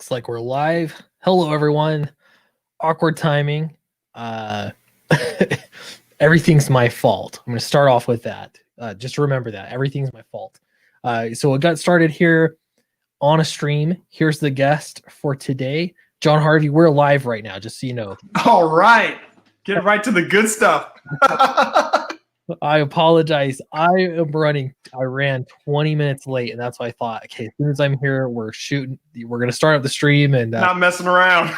Looks like we're live. Hello, everyone. Awkward timing. Everything's my fault. I'm going to start off with that. Just remember that. Everything's my fault. So it got started here on a stream. Here's the guest for today. John Harvey, we're live right now, just so you know. All right. Get right to the good stuff. I apologize. I ran 20 minutes late, and that's why I thought, okay, as soon as I'm here, we're shooting. We're going to start up the stream. And not messing around.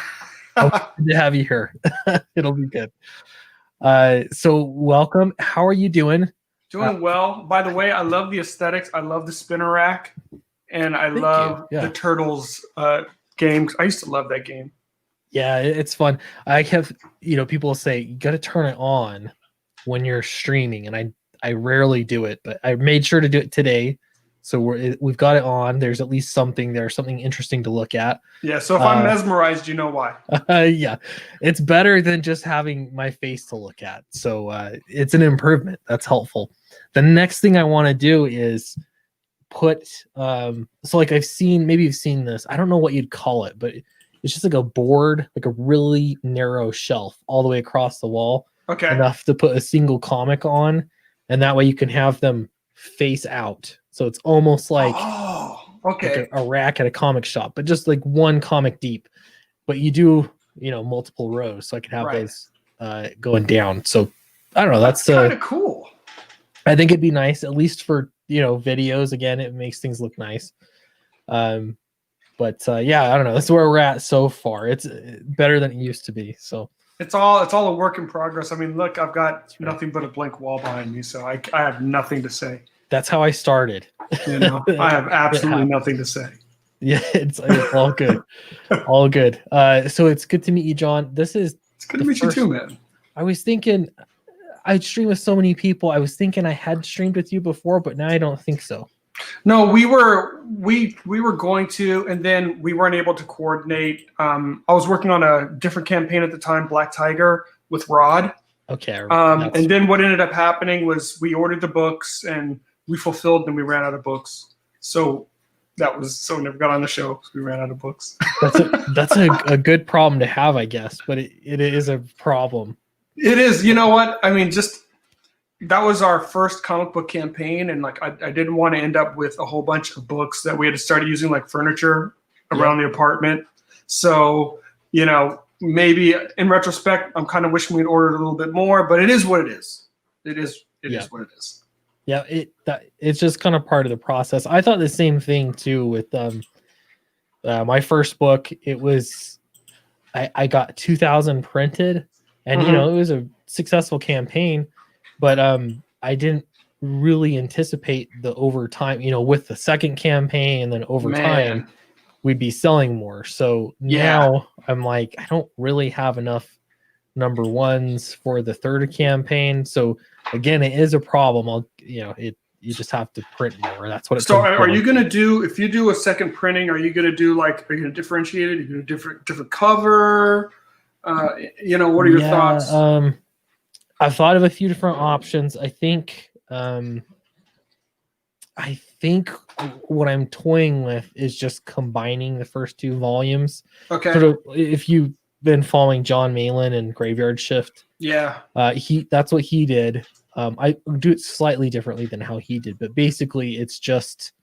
to have you here. It'll be good. So welcome. How are you doing? Doing well. By the way, I love the aesthetics. I love the spinner rack, and I love the Turtles games. I used to love that game. Yeah, it's fun. I have, people say you got to turn it on when you're streaming, and I rarely do it, but I made sure to do it today. So we've got it on. There's at least something there, something interesting to look at. Yeah. So if I'm mesmerized, you know why. Yeah, it's better than just having my face to look at. So it's an improvement. That's helpful. The next thing I want to do is put. So like maybe you've seen this. I don't know what you'd call it, but it's just like a board, like a really narrow shelf all the way across the wall. Okay. Enough to put a single comic on, and that way you can have them face out. So it's almost like, like a rack at a comic shop, but just like one comic deep. But you do, multiple rows, so I can have those going down. So I don't know. That's kind of cool. I think it'd be nice, at least for videos. Again, it makes things look nice. But yeah, I don't know. That's where we're at so far. It's better than it used to be. So. It's all a work in progress. I mean, look, I've got nothing but a blank wall behind me, so I have nothing to say. That's how I started. I have absolutely nothing to say. Yeah, it's all good. All good. So it's good to meet you, John. It's good to meet you too, man. I was thinking I'd stream with so many people. I was thinking I had streamed with you before, but now I don't think so. No, we were going to, and then we weren't able to coordinate. I was working on a different campaign at the time, Black Tiger, with Rod. Okay. And then what ended up happening was we ordered the books and we fulfilled, and we ran out of books. So we never got on the show because we ran out of books. That's a good problem to have, I guess, but it is a problem. It is. You know what? I mean, that was our first comic book campaign, and like I didn't want to end up with a whole bunch of books that we had to start using like furniture around the apartment. So, maybe in retrospect, I'm kind of wishing we'd ordered a little bit more, but it is what it is. It is what it is. Yeah, it's just kind of part of the process. I thought the same thing too with my first book. It was I got 2,000 printed, and it was a successful campaign. But I didn't really anticipate the overtime, with the second campaign, and then over time we'd be selling more. So now I'm like, I don't really have enough number ones for the third campaign. So again, it is a problem. You just have to print more. That's what it's. So are you going to do, if you do a second printing, are you going to do are you going to differentiate it? Are you going to do different cover? What are your thoughts? I've thought of a few different options. I think what I'm toying with is just combining the first two volumes. Okay. Sort of, if you've been following John Malin and Graveyard Shift, that's what he did. I do it slightly differently than how he did, but basically it's just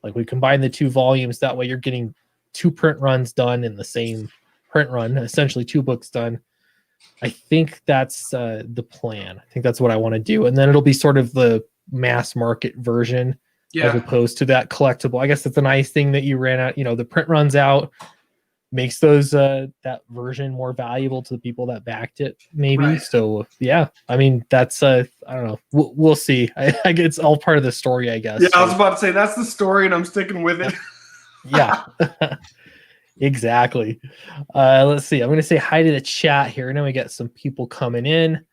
like we combine the two volumes. That way you're getting two print runs done in the same print run, essentially two books done. I think that's the plan. I think that's what I want to do. And then it'll be sort of the mass market version as opposed to that collectible. I guess that's a nice thing that you ran out, the print runs out, makes those that version more valuable to the people that backed it, maybe. Right. So yeah, I mean, that's I don't know. We'll see. I guess it's all part of the story, I guess. Yeah, I was about to say that's the story and I'm sticking with it. Yeah. Exactly. Let's see. I'm going to say hi to the chat here. Now we got some people coming in.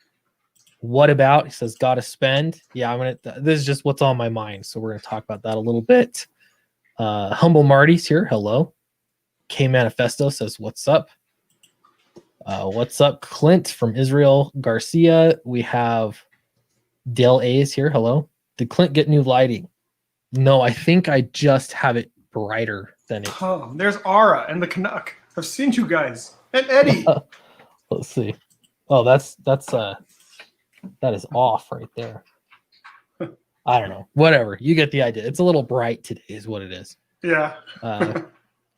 What about? He says, "Gotta spend." Yeah, this is just what's on my mind. So we're going to talk about that a little bit. Humble Marty's here. Hello. K Manifesto says, "What's up?" What's up, Clint from Israel Garcia? We have Dale A's here. Hello. Did Clint get new lighting? No, I think I just have it brighter than it. Oh, there's Ara and the Canuck. I've seen you guys. And Eddie. Let's see. Oh, that is off right there. I don't know. Whatever. You get the idea. It's a little bright today is what it is. Yeah.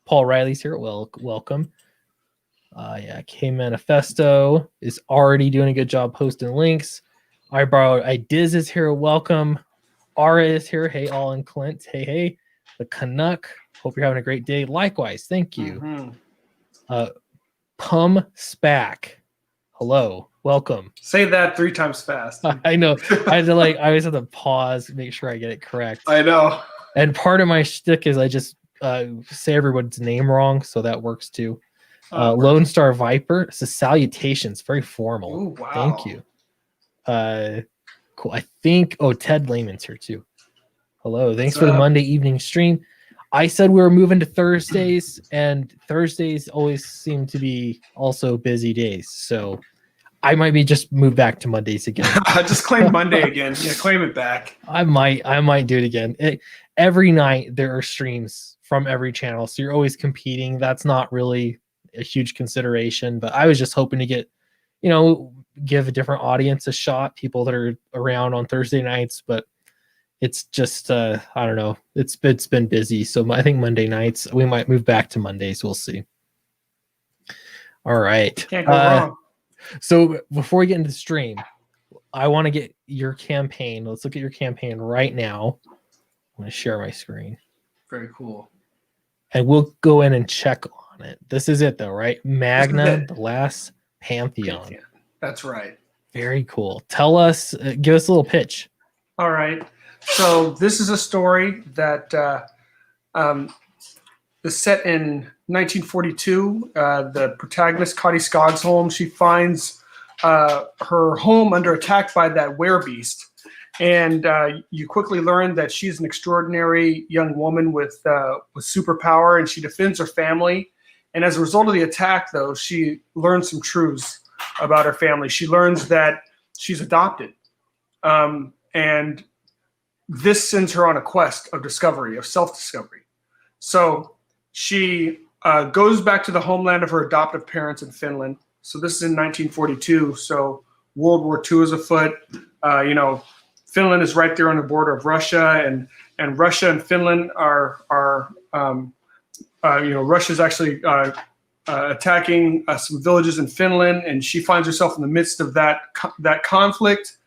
Paul Riley's here. Welcome. K Manifesto is already doing a good job posting links. I borrowed Diz is here. Welcome. Ara is here. Hey, all and Clint. Hey. The Canuck. Hope you're having a great day. Likewise. Thank you. Mm-hmm. Pum Spack. Hello. Welcome. Say that 3 times fast. I know. I always have to pause, make sure I get it correct. I know. And part of my shtick is I just say everyone's name wrong, so that works too. Lone Star Viper. It's a salutations, very formal. Ooh, wow. Thank you. Cool. I think Ted Lehman's here too. Hello. Thanks for the Monday evening stream. I said we were moving to Thursdays, and Thursdays always seem to be also busy days. So I might be just move back to Mondays again. Just claim Monday again. Yeah, claim it back. I might do it again. Every night there are streams from every channel, so you're always competing. That's not really a huge consideration, but I was just hoping to get, give a different audience a shot, people that are around on Thursday nights, but it's just I don't know. It's been busy, so I think Monday nights we might move back to Mondays. We'll see. All right. Can't go wrong. So before we get into the stream, I want to get your campaign. Let's look at your campaign right now. I'm going to share my screen. Very cool. And we'll go in and check on it. This is it, though, right? Magna, the Last Pantheon. That's right. Very cool. Tell us, give us a little pitch. All right. So this is a story that is set in 1942. The protagonist, Cottie Skogsholm, she finds her home under attack by that werebeast. And you quickly learn that she's an extraordinary young woman with superpower, and she defends her family. And as a result of the attack, though, she learns some truths about her family. She learns that she's adopted. And this sends her on a quest of discovery, of self-discovery. So she goes back to the homeland of her adoptive parents in Finland. So this is in 1942. So World War II is afoot. Finland is right there on the border of Russia, and Russia and Finland are Russia's actually attacking some villages in Finland, and she finds herself in the midst of that conflict.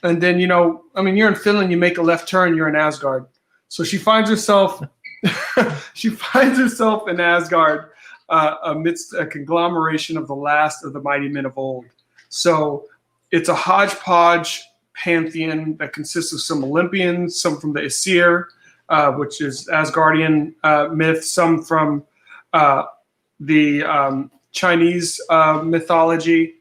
And then, you're in Finland, you make a left turn, you're in Asgard. So she finds herself in Asgard amidst a conglomeration of the last of the mighty men of old. So it's a hodgepodge pantheon that consists of some Olympians, some from the Aesir, which is Asgardian myth, some from the Chinese mythology,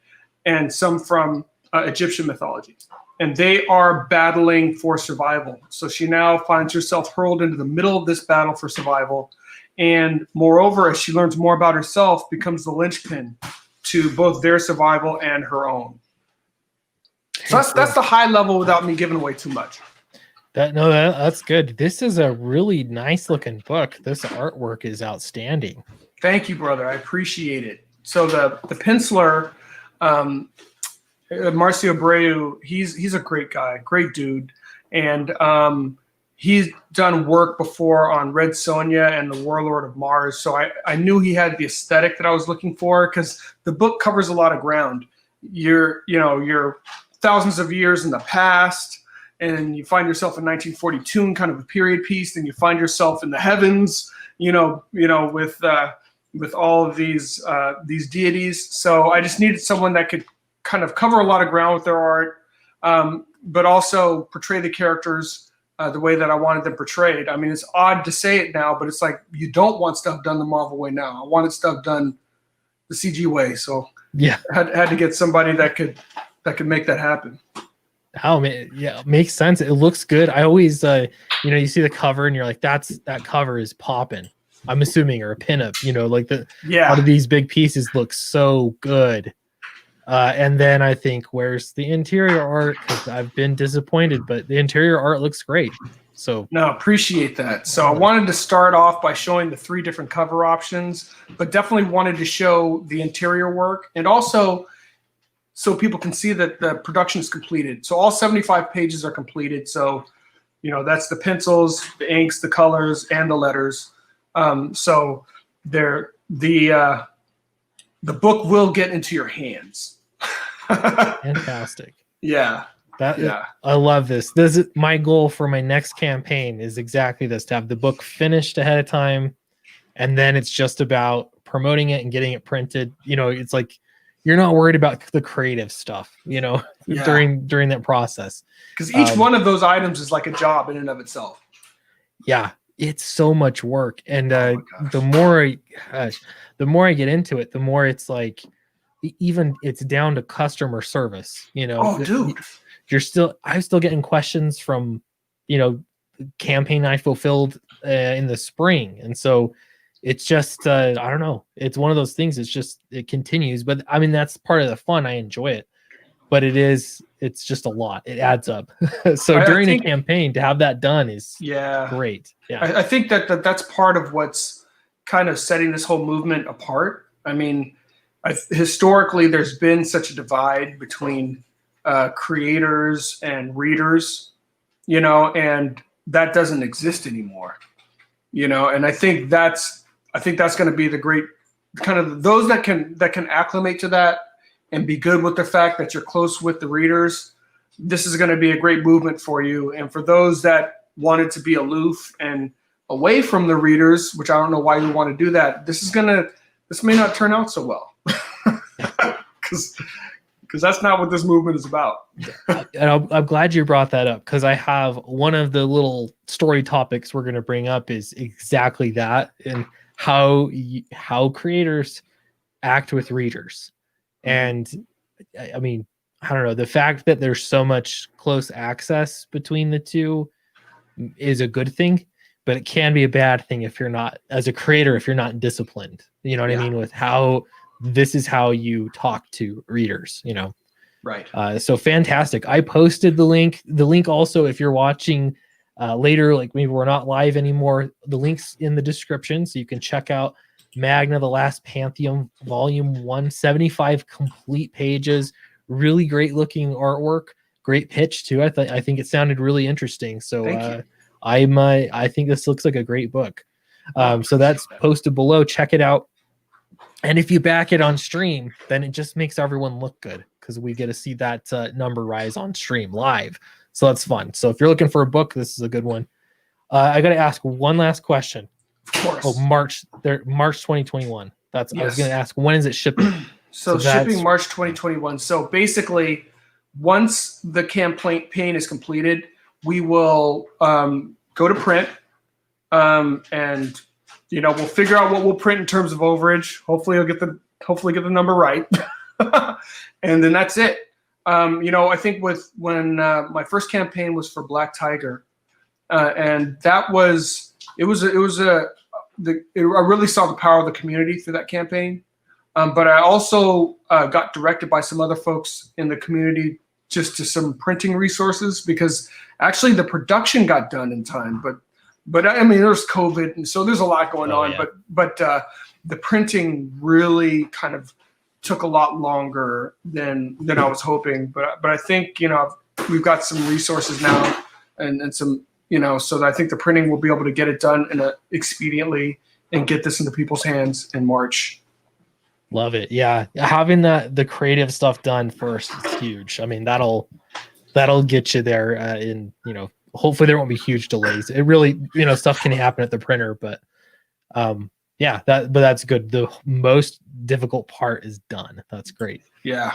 and some from Egyptian mythology. And they are battling for survival. So she now finds herself hurled into the middle of this battle for survival. And moreover, as she learns more about herself, becomes the linchpin to both their survival and her own. So that's the high level without me giving away too much. That's good. This is a really nice looking book. This artwork is outstanding. Thank you, brother. I appreciate it. So the penciler, Marcio Abreu, he's a great guy, great dude. And he's done work before on Red Sonja and the Warlord of Mars. So I knew he had the aesthetic that I was looking for, because the book covers a lot of ground. You're thousands of years in the past, and you find yourself in 1942 in kind of a period piece, and you find yourself in the heavens, with all of these deities. So I just needed someone that could kind of cover a lot of ground with their art, but also portray the characters the way that I wanted them portrayed. I mean, it's odd to say it now, but it's like, you don't want stuff done the Marvel way now. I wanted stuff done the CG way. So yeah, I had to get somebody that could make that happen. Oh man, yeah, makes sense. It looks good. I always, you see the cover and you're like, that cover is popping. I'm assuming, or a pinup. All of these big pieces look so good. And then I think, where's the interior art? Because I've been disappointed, but the interior art looks great. So no, appreciate that. So I wanted to start off by showing the 3 different cover options, but definitely wanted to show the interior work, and also so people can see that the production is completed. So all 75 pages are completed. So, that's the pencils, the inks, the colors, and the letters. So the book will get into your hands. Fantastic. Yeah. I love this. This is my goal for my next campaign, is exactly this, to have the book finished ahead of time, and then it's just about promoting it and getting it printed. It's like you're not worried about the creative stuff, during that process, because each one of those items is like a job in and of itself. Yeah, it's so much work, and the more I get into it, the more it's like, even it's down to customer service. Oh, dude. I'm still getting questions from, campaign I fulfilled in the spring. And so it's just, I don't know. It's one of those things. It continues, but I mean, that's part of the fun. I enjoy it, but it's just a lot. It adds up. So during a campaign to have that done is great. Yeah. I think that's part of what's kind of setting this whole movement apart. I mean, historically, there's been such a divide between creators and readers, and that doesn't exist anymore, and I think that's going to be the great kind of those that can acclimate to that and be good with the fact that you're close with the readers. This is going to be a great movement for you. And for those that wanted to be aloof and away from the readers, which I don't know why you want to do that, this may not turn out so well. Because that's not what this movement is about. And I'm glad you brought that up, because I have one of the little story topics we're going to bring up is exactly that, and how creators act with readers. And I mean, I don't know, the fact that there's so much close access between the two is a good thing, but it can be a bad thing if you're not, as a creator, if you're not disciplined. You know what I mean? With how this is how you talk to readers, Right. So fantastic. I posted the link. The link also, if you're watching later, like maybe we're not live anymore, the link's in the description, so you can check out Magna, the Last Pantheon, Volume 1, 75 complete pages, really great looking artwork, great pitch too. I think it sounded really interesting. So I think this looks like a great book. So that's posted below. Check it out. And if you back it on stream, then it just makes everyone look good, because we get to see that number rise on stream live. So that's fun. So if you're looking for a book, this is a good one. I got to ask one last question. Of course. Oh, March 2021. Yes. I was going to ask, when is it shipping? So shipping March 2021. So basically, once the campaign is completed, we will go to print, and we'll figure out what we'll print in terms of overage. Hopefully get the number right. And then that's it. I think when my first campaign was for Black Tiger, and that was I really saw the power of the community through that campaign. But I also got directed by some other folks in the community just to some printing resources, because actually the production got done in time, but I mean, there's COVID, and so there's a lot going on. Yeah. But the printing really kind of took a lot longer than I was hoping. But I think we've got some resources now, and some so that I think the printing will be able to get it done expediently and get this into people's hands in March. Love it. Yeah, having the creative stuff done first is huge. I mean, that'll get you there. In hopefully there won't be huge delays. It really, stuff can happen at the printer, but that's good. The most difficult part is done. That's great. Yeah.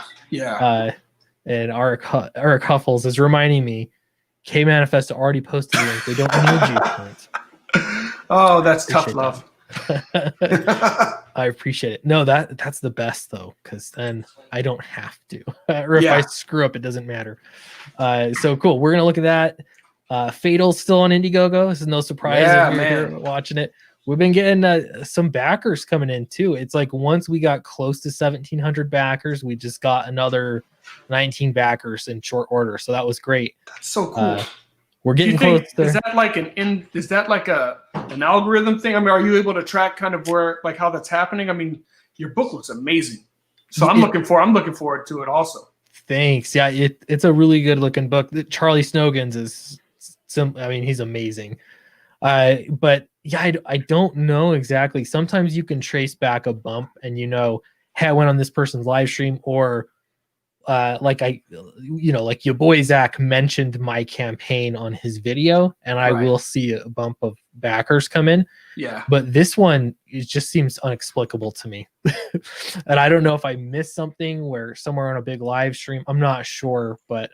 And Eric Huffles is reminding me, K Manifesto already posted the link. They don't need you to print. Oh, that's tough love. I appreciate it. No, that's the best though, because then I don't have to. Or if I screw up, it doesn't matter. So cool. We're gonna look at that. Fatal's still on Indiegogo. This is no surprise if you're here watching it. We've been getting some backers coming in too. It's like once we got close to 1,700 backers, we just got another 19 backers in short order. So that was great. That's so cool. we're getting close there. Is that like an algorithm thing? I mean, are you able to track kind of where, like, how that's happening? I mean, your book looks amazing. So I'm looking forward to it also. Thanks. Yeah, it's a really good looking book. Charlie Snogans is he's amazing. But yeah, I don't know exactly. Sometimes you can trace back a bump and hey, I went on this person's live stream, or like your boy Zach mentioned my campaign on his video, and I will see a bump of backers come in. Yeah. But this one, it just seems inexplicable to me. And I don't know if I missed something where somewhere on a big live stream. I'm not sure, but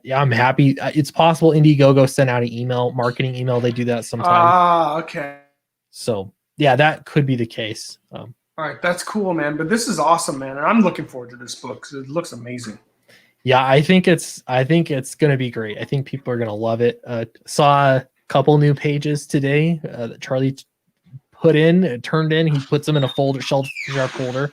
yeah, I'm happy. It's possible Indiegogo sent out an marketing email. They do that sometimes. Okay. So yeah, that could be the case. All right, that's cool, man. But this is awesome, man, and I'm looking forward to this book because it looks amazing. Yeah, I think it's going to be great. I think people are going to love it. Saw a couple new pages today that Charlie turned in. He puts them in a shelf folder.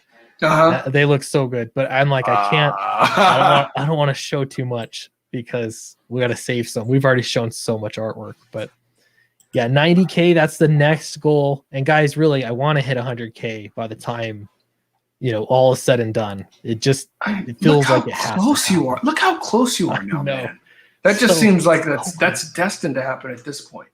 They look so good, but I'm like, I can't. I don't want to show too much because we got to save some. We've already shown so much artwork, but yeah, 90K. That's the next goal. And guys, really, I want to hit 100K by the time all is said and done. It feels like it has to close you are. Look how close you are now, man. That just seems like that's destined to happen at this point.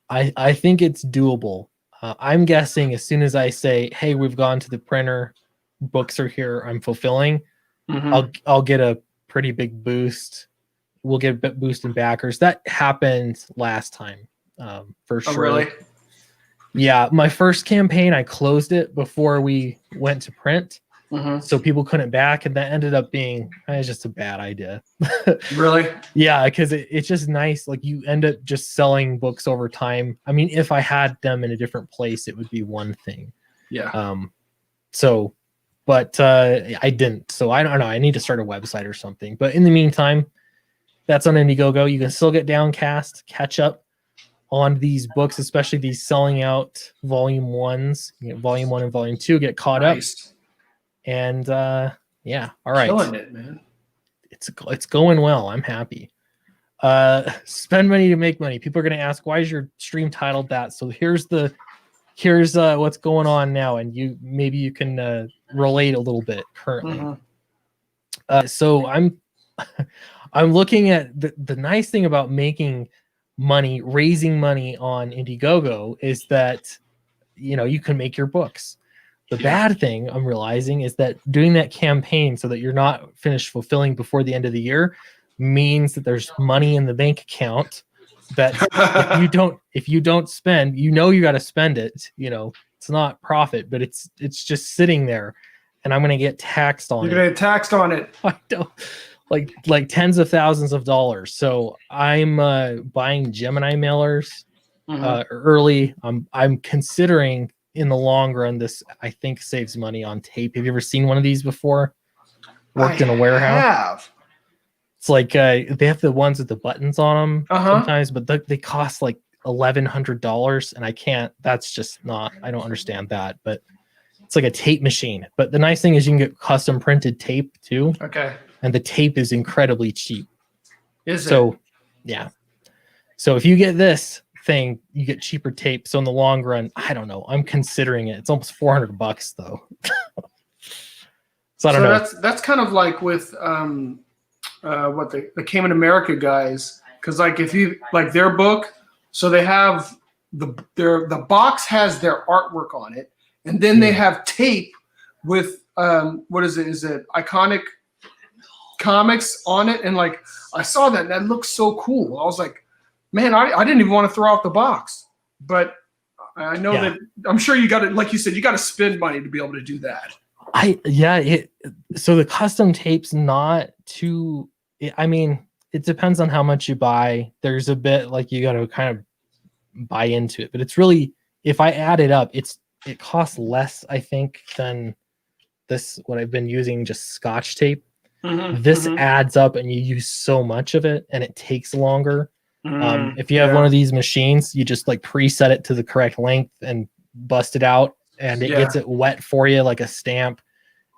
I think it's doable. I'm guessing as soon as I say, hey, we've gone to the printer, books are here, I'm fulfilling, I'll get a pretty big boost. We'll get a boost in backers. That happened last time, for sure. Oh, really? Yeah, my first campaign, I closed it before we went to print, so people couldn't back, and that ended up being just a bad idea. Really? Yeah, because it's just nice. Like, you end up just selling books over time. I mean, if I had them in a different place, it would be one thing. Yeah. But I didn't. So I don't know. I need to start a website or something. But in the meantime, that's on Indiegogo. You can still get Downcast, catch up on these books, especially these selling out volume 1s. Volume 1 and volume 2 get caught up. And yeah, all right. Killing it, man. It's going well. I'm happy. Spend money to make money. People are going to ask, why is your stream titled that? So here's what's going on now, and maybe you can relate a little bit currently. So I'm looking at the nice thing about raising money on Indiegogo is that you can make your books. The bad thing I'm realizing is that doing that campaign so that you're not finished fulfilling before the end of the year means that there's money in the bank account that if you don't spend, you got to spend it. It's not profit, but it's just sitting there, and I'm going to get taxed on it. You're going to get taxed on it. I don't like tens of thousands of dollars. So I'm buying Gemini mailers early. I'm considering in the long run, this I think saves money on tape. Have you ever seen one of these before? Worked in a warehouse? It's like they have the ones with the buttons on them sometimes, but they cost like $1,100, and I can't. That's just not. I don't understand that. But it's like a tape machine. But the nice thing is you can get custom printed tape too. Okay. And the tape is incredibly cheap. Is it? So, yeah. So if you get this thing, you get cheaper tape. So in the long run, I don't know. I'm considering it. It's almost $400 though. So I don't know. That's kind of like with what the Cayman America guys, because like if you like their book, so they have the box has their artwork on it, and then they have tape with what is it? Is it Iconic Comics on it? And like I saw that looks so cool. I was like, man, I didn't even want to throw out the box, but I know that I'm sure you got to, like you said, you got to spend money to be able to do that. So the custom tape's not too. I mean, it depends on how much you buy. There's a bit like you got to kind of buy into it, but it's really, if I add it up, it costs less, I think, than what I've been using, just Scotch tape. This adds up, and you use so much of it, and it takes longer. If you have one of these machines, you just like preset it to the correct length and bust it out, and it gets it wet for you like a stamp,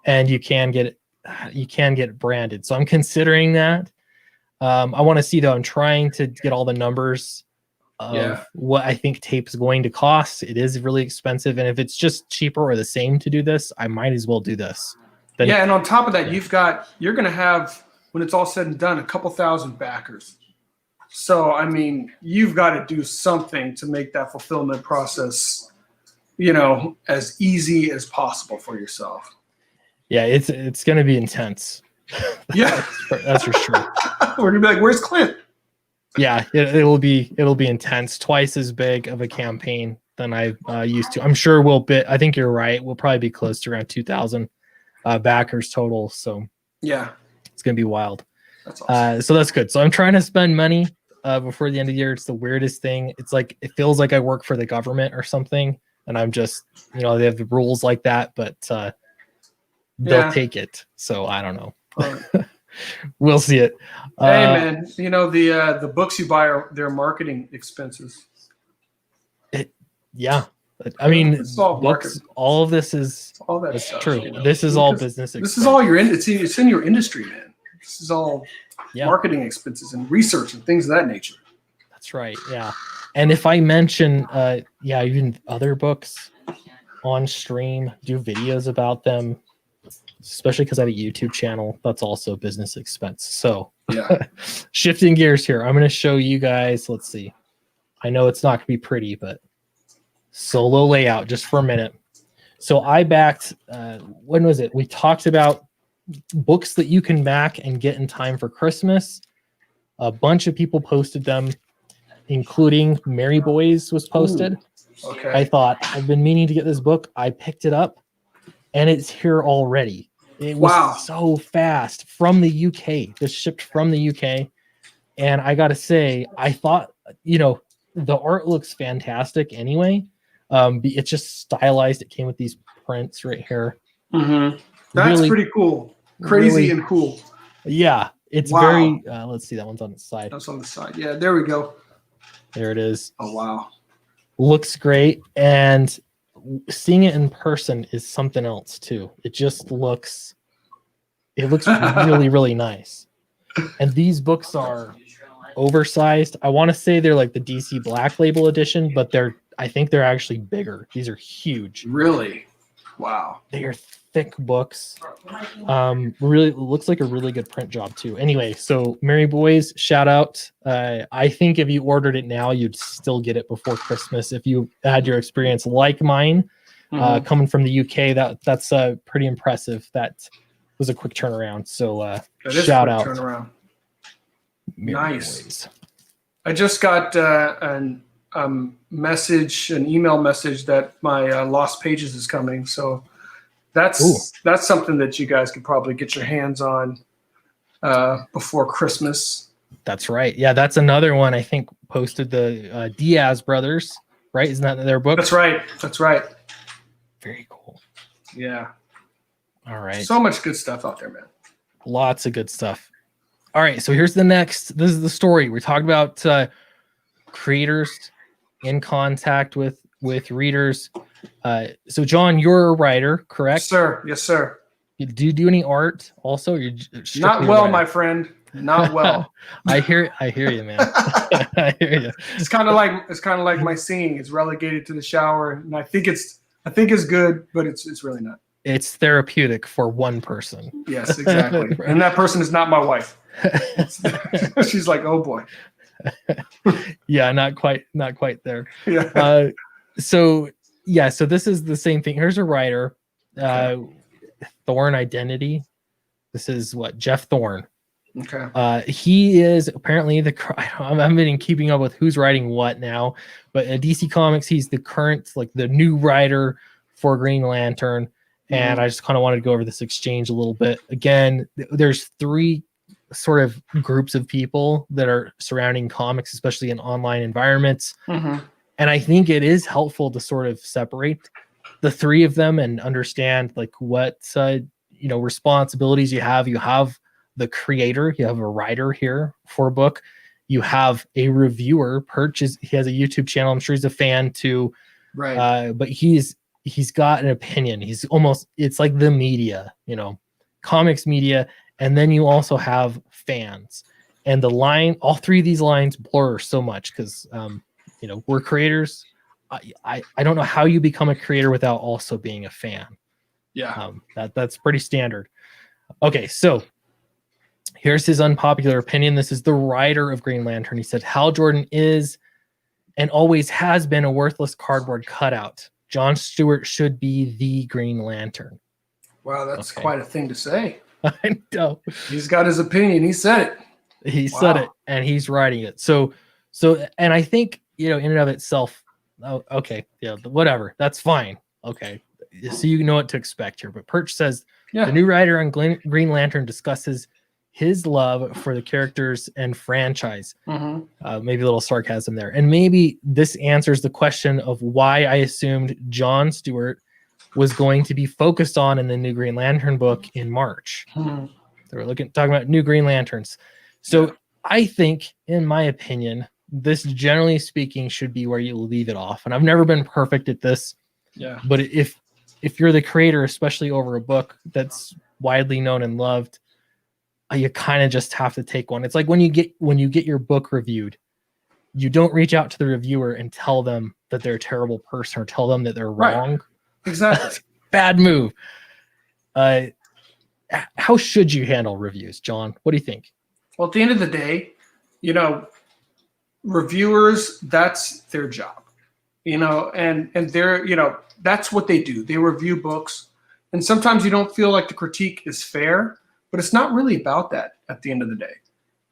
and you can get it branded. So I'm considering that. I want to see though. I'm trying to get all the numbers of what I think tape is going to cost. It is really expensive, and if it's just cheaper or the same to do this, I might as well do this. Then, and on top of that, you're going to have, when it's all said and done, a couple thousand backers. So I mean, you've got to do something to make that fulfillment process, as easy as possible for yourself. Yeah, it's going to be intense. Yeah, that's for sure. We're gonna be like, "Where's Clint?" Yeah, it'll be intense, twice as big of a campaign than I used to. I'm sure I think you're right. We'll probably be close to around 2,000 backers total. So yeah, it's gonna be wild. That's awesome. So that's good. So I'm trying to spend money before the end of the year. It's the weirdest thing. It's like it feels like I work for the government or something, and I'm just they have the rules like that, but they'll take it. So I don't know. We'll see it. Hey man, the books you buy their marketing expenses. I mean, books. All of this is that's stuff, true. This is all business. This is all it's in your industry, man. This is all marketing expenses and research and things of that nature. That's right. Yeah, and if I mention, even other books on stream, do videos about them. Especially because I have a YouTube channel, that's also a business expense. So shifting gears here, I'm going to show you guys. Let's see. I know it's not going to be pretty, but solo layout just for a minute. So I backed, when was it? We talked about books that you can back and get in time for Christmas. A bunch of people posted them, including Mary Boys was posted. Ooh, okay. I thought, I've been meaning to get this book. I picked it up and it's here already. It was so fast from the UK. This shipped from the UK. And I got to say, I thought, the art looks fantastic anyway. It's just stylized. It came with these prints right here. Mm-hmm. That's really, pretty cool. Crazy and cool. Yeah. It's very, let's see, that one's on the side. That's on the side. Yeah, there we go. There it is. Oh, wow. Looks great. And seeing it in person is something else too. It looks really, really nice. And these books are oversized. I want to say they're like the DC Black Label edition, but I think they're actually bigger. These are huge. Really? Wow. They are thick books. Really looks like a really good print job too. Anyway, so Mary Boys, shout out. I think if you ordered it now, you'd still get it before Christmas. If you had your experience like mine, coming from the UK, that's pretty impressive. That was a quick turnaround. So shout out. Turnaround. Mary Nice. Boys. I just got an email message that my Lost Pages is coming. So that's something that you guys could probably get your hands on before Christmas. That's right. Yeah, that's another one I think posted the Diaz brothers, right? Isn't that their book? That's right. That's right. Very cool. Yeah. All right. So much good stuff out there, man. Lots of good stuff. All right. So here's the next. This is the story. We talked about creators in contact with readers. So John, you're a writer, correct? Sir. Yes, sir. Do you do any art also? You're not well, my friend. Not well. I hear you, man. I hear you. It's kind of like my singing. It's relegated to the shower, and I think it's good, but it's really not. It's therapeutic for one person. Yes, exactly. And that person is not my wife. She's like, oh boy. Yeah, not quite there. Yeah. So this is the same thing. Here's a writer, Thorn Identity. This is Jeff Thorne. Okay. He is apparently I haven't been keeping up with who's writing what now, but at DC Comics, he's the current, the new writer for Green Lantern. And I just kind of wanted to go over this exchange a little bit. Again, there's three sort of groups of people that are surrounding comics, especially in online environments. Mm-hmm. And I think it is helpful to sort of separate the three of them and understand what responsibilities you have. You have the creator, you have a writer here for a book, you have a reviewer. He has a YouTube channel. I'm sure he's a fan too. Right. But he's got an opinion. It's like the media, comics media. And then you also have fans. And the line, all three of these lines blur so much because we're creators. I don't know how you become a creator without also being a fan. Yeah. That's pretty standard. Okay, so here's his unpopular opinion. This is the writer of Green Lantern. He said, Hal Jordan is and always has been a worthless cardboard cutout. John Stewart should be the Green Lantern. Wow, that's quite a thing to say. I know. He's got his opinion. He said it. He said it, and he's writing it. So, and I think, in and of itself, okay, yeah, whatever. That's fine. Okay. So you know what to expect here. But Perch says, the new writer on Green Lantern discusses his love for the characters and franchise. Maybe a little sarcasm there. And maybe this answers the question of why I assumed John Stewart was going to be focused on in the new Green Lantern book in March. They were talking about new Green Lanterns. So I think, in my opinion, this generally speaking should be where you leave it off. And I've never been perfect at this. Yeah. But if you're the creator, especially over a book that's widely known and loved, you kind of just have to take one. It's like when you get your book reviewed, you don't reach out to the reviewer and tell them that they're a terrible person or tell them that they're wrong. Right. Exactly. Bad move. How should you handle reviews, John? What do you think? Well, at the end of the day, reviewers, that's their job, and they're, that's what they do. They review books. And sometimes you don't feel like the critique is fair, but it's not really about that at the end of the day.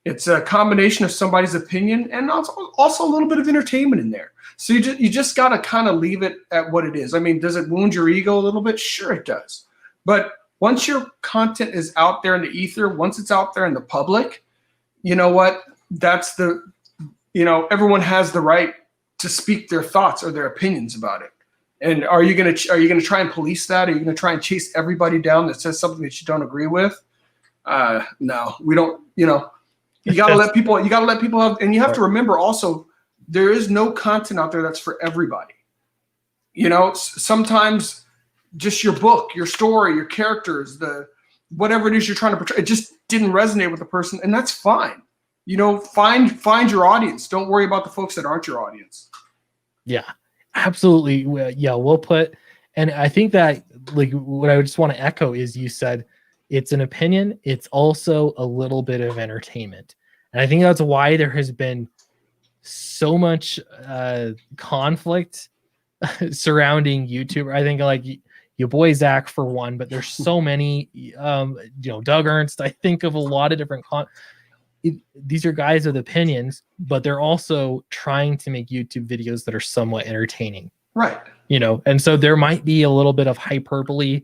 It's a combination of somebody's opinion and also a little bit of entertainment in there. So you just got to kind of leave it at what it is. I mean, does it wound your ego a little bit? Sure, it does. But once your content is out there in the ether, once it's out there in the public, you know what? That's everyone has the right to speak their thoughts or their opinions about it. And are you gonna try and police that? Are you gonna try and chase everybody down that says something that you don't agree with? No, we don't. You gotta let people. You gotta let people have, and you have to remember also, there is no content out there that's for everybody. Sometimes just your book, your story, your characters, whatever it is you're trying to portray, it just didn't resonate with the person, and that's fine. Find your audience. Don't worry about the folks that aren't your audience. Yeah, absolutely. Yeah, we'll put, and I think that what I just want to echo is you said it's an opinion. It's also a little bit of entertainment, and I think that's why there has been so much conflict surrounding YouTube. I think your boy Zach for one, but there's so many. Doug Ernst. I think of a lot of different these are guys with opinions, but they're also trying to make YouTube videos that are somewhat entertaining. Right. And so there might be a little bit of hyperbole.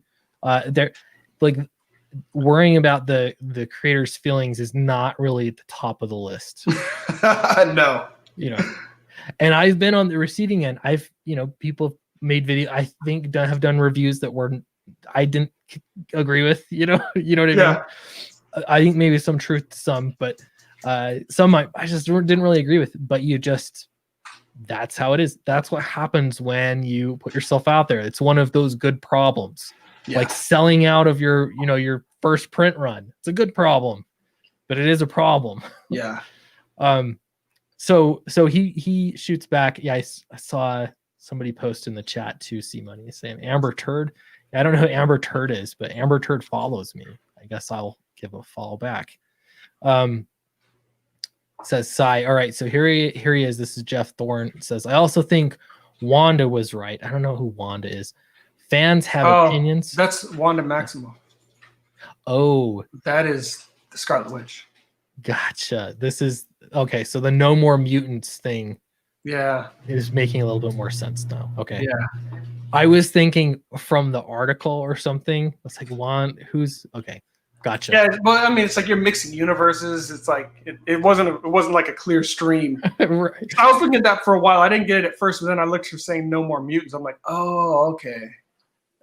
They're worrying about the creator's feelings is not really at the top of the list. No. And I've been on the receiving end. People made video. I think have done reviews that I didn't agree with. You know what I mean? I think maybe some truth to some, but some I just didn't really agree with. But that's how it is. That's what happens when you put yourself out there. It's one of those good problems, like selling out of your first print run. It's a good problem, but it is a problem. Yeah. So he shoots back. Yeah, I saw somebody post in the chat too. C Money saying Amber Turd. I don't know who Amber Turd is, but Amber Turd follows me. I guess I'll give a follow back. Says Sai. All right, so here he is. This is Jeff Thorne. Says, I also think Wanda was right. I don't know who Wanda is. Fans have opinions. That's Wanda Maximoff. Oh, that is the Scarlet Witch. Gotcha. This is okay. So the no more mutants thing. Yeah, is making a little bit more sense now. Okay. Yeah. I was thinking from the article or something. It's like who's okay. Gotcha. Yeah, but I mean, it's like you're mixing universes. It's like it wasn't like a clear stream. Right. I was looking at that for a while. I didn't get it at first, but then I looked for saying no more mutants. I'm like, oh, okay.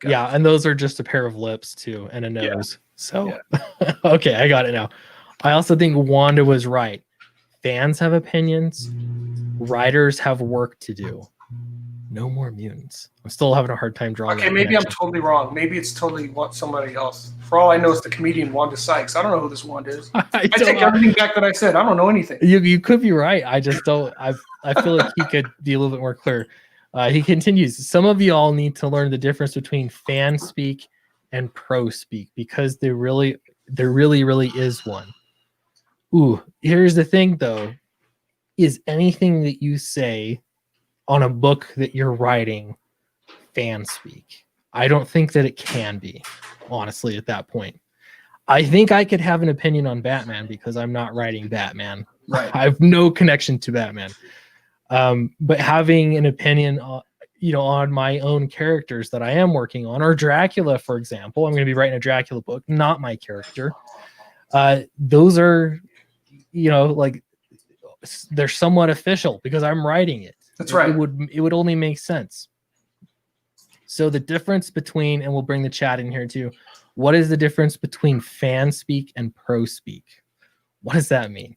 Gotcha. Yeah, and those are just a pair of lips too and a nose. Yeah. So okay, I got it now. I also think Wanda was right. Fans have opinions. Writers have work to do. No more mutants. I'm still having a hard time drawing. Okay, maybe I'm totally wrong. Maybe it's totally somebody else. For all I know, it's the comedian Wanda Sykes. I don't know who this Wanda is. I take everything back that I said. I don't know anything. You could be right. I just don't. I feel like he could be a little bit more clear. He continues. Some of you all need to learn the difference between fan speak and pro speak because there really is one. Ooh, here's the thing though. Is anything that you say on a book that you're writing fan speak? I don't think that it can be, honestly, at that point. I think I could have an opinion on Batman because I'm not writing Batman. Right. I have no connection to Batman. But having an opinion, on my own characters that I am working on, or Dracula, for example, I'm going to be writing a Dracula book, not my character. Those are, like, they're somewhat official because I'm writing it. That's right. It would only make sense. So the difference between, and we'll bring the chat in here too. What is the difference between fan speak and pro speak? What does that mean?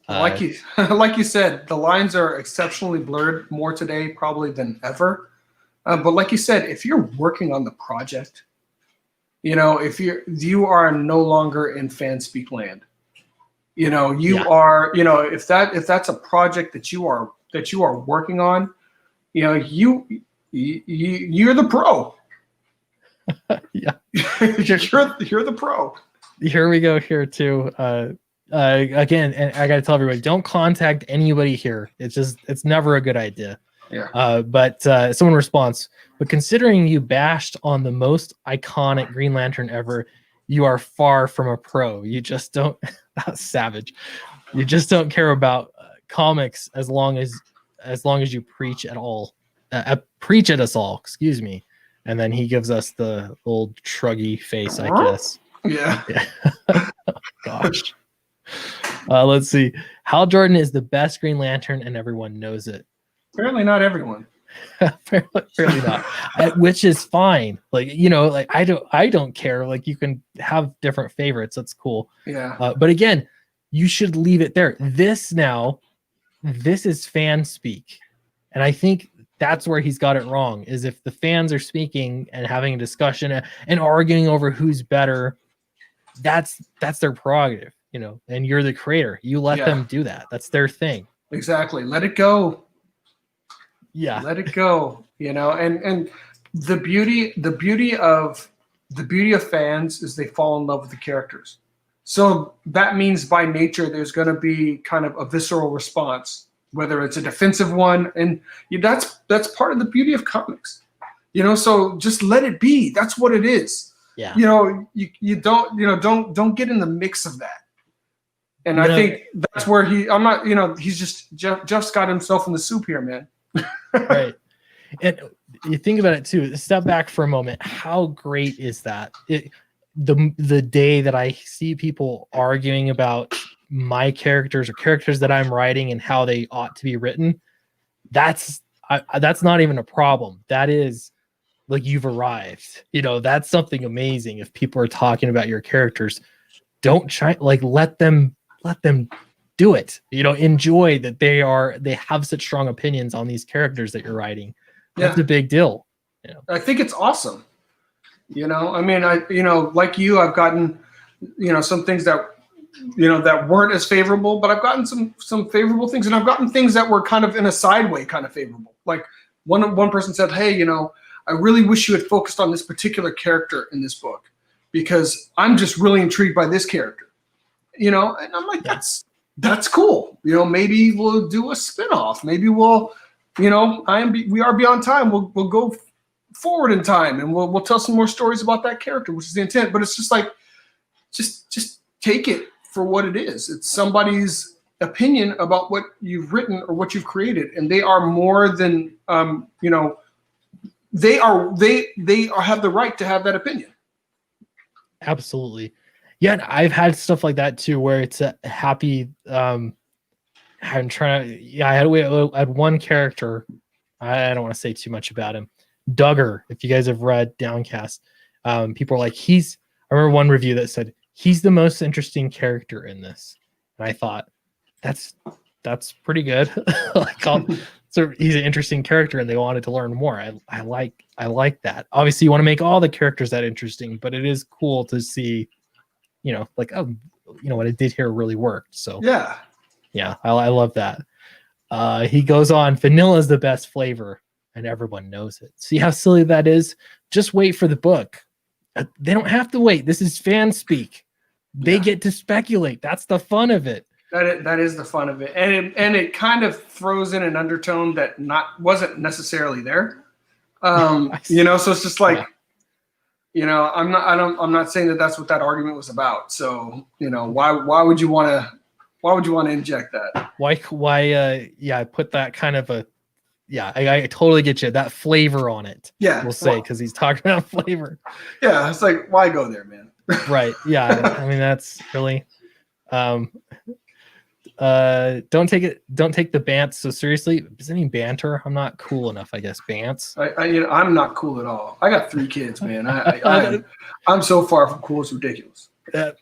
Like you said, the lines are exceptionally blurred more today probably than ever. But like you said, if you're working on the project, if you are no longer in fan speak land. Are, if that's a project that you are working on, you're the pro. Yeah. you're the pro. Here we go here too. Again, and I got to tell everybody, don't contact anybody here. It's never a good idea. Yeah. But someone responds, but considering you bashed on the most iconic Green Lantern ever, you are far from a pro. You just don't. That's savage. You just don't care about comics as long as you preach at all. Preach at us all. Excuse me. And then he gives us the old shruggy face, I guess. Yeah. Gosh. Let's see. Hal Jordan is the best Green Lantern, and everyone knows it. Apparently not everyone. Apparently not. Which is fine. Like, I don't care. Like, you can have different favorites. That's cool. Yeah. But again, you should leave it there. This is fan speak. And I think that's where he's got it wrong, is if the fans are speaking and having a discussion and arguing over who's better, that's their prerogative, and you're the creator. You let them do that. That's their thing. Exactly. Let it go. Yeah. Let it go. And the beauty of fans is they fall in love with the characters. So that means by nature there's going to be kind of a visceral response, whether it's a defensive one, and that's part of the beauty of comics. So just let it be. That's what it is. Yeah. You don't get in the mix of that. And I think that's where he's just Jeff's got himself in the soup here, man. Right. And you think about it too, step back for a moment. How great is that? The day that I see people arguing about my characters or characters that I'm writing and how they ought to be written, that's not even a problem. That is like, you've arrived. That's something amazing. If people are talking about your characters, don't try, like, let them do it. Enjoy that they have such strong opinions on these characters that you're writing. That's a big deal. I think it's awesome. I mean, like you, I've gotten, some things that, that weren't as favorable, but I've gotten some favorable things, and I've gotten things that were kind of in a sideway kind of favorable. Like one person said, hey, I really wish you had focused on this particular character in this book because I'm just really intrigued by this character, and I'm like, that's cool. Maybe we'll do a spinoff. Maybe we'll, we are beyond time. We'll go forward in time, and we'll tell some more stories about that character, which is the intent. But it's just like, just take it for what it is. It's somebody's opinion about what you've written or what you've created, and they are more than they have the right to have that opinion. Absolutely. Yeah, and I've had stuff like that too, where it's a happy. I'm trying to. Yeah, I had one character. I don't want to say too much about him. Duggar. If you guys have read Downcast, people are like, I remember one review that said he's the most interesting character in this, and I thought that's pretty good. Like, So he's an interesting character, and they wanted to learn more. I like that. Obviously, you want to make all the characters that interesting, but it is cool to see, like, oh, what it did here really worked. So yeah, I love that. He goes on, vanilla is the best flavor, and everyone knows it. See how silly that is? Just wait for the book. They don't have to wait. This is fan speak. They get to speculate. That's the fun of it. That is the fun of it, and it kind of throws in an undertone that wasn't necessarily there. So it's just like, I'm not saying that that's what that argument was about. So why would you want to inject that? Why put that kind of a I totally get you, that flavor on it. We'll say, because he's talking about flavor. Yeah, it's like, why go there, man? Right. Yeah. I mean, that's really don't take the bants so seriously. Does that mean banter? I'm not cool enough, I guess. Bants. I'm not cool at all. I got 3 kids, man. I'm so far from cool. It's ridiculous.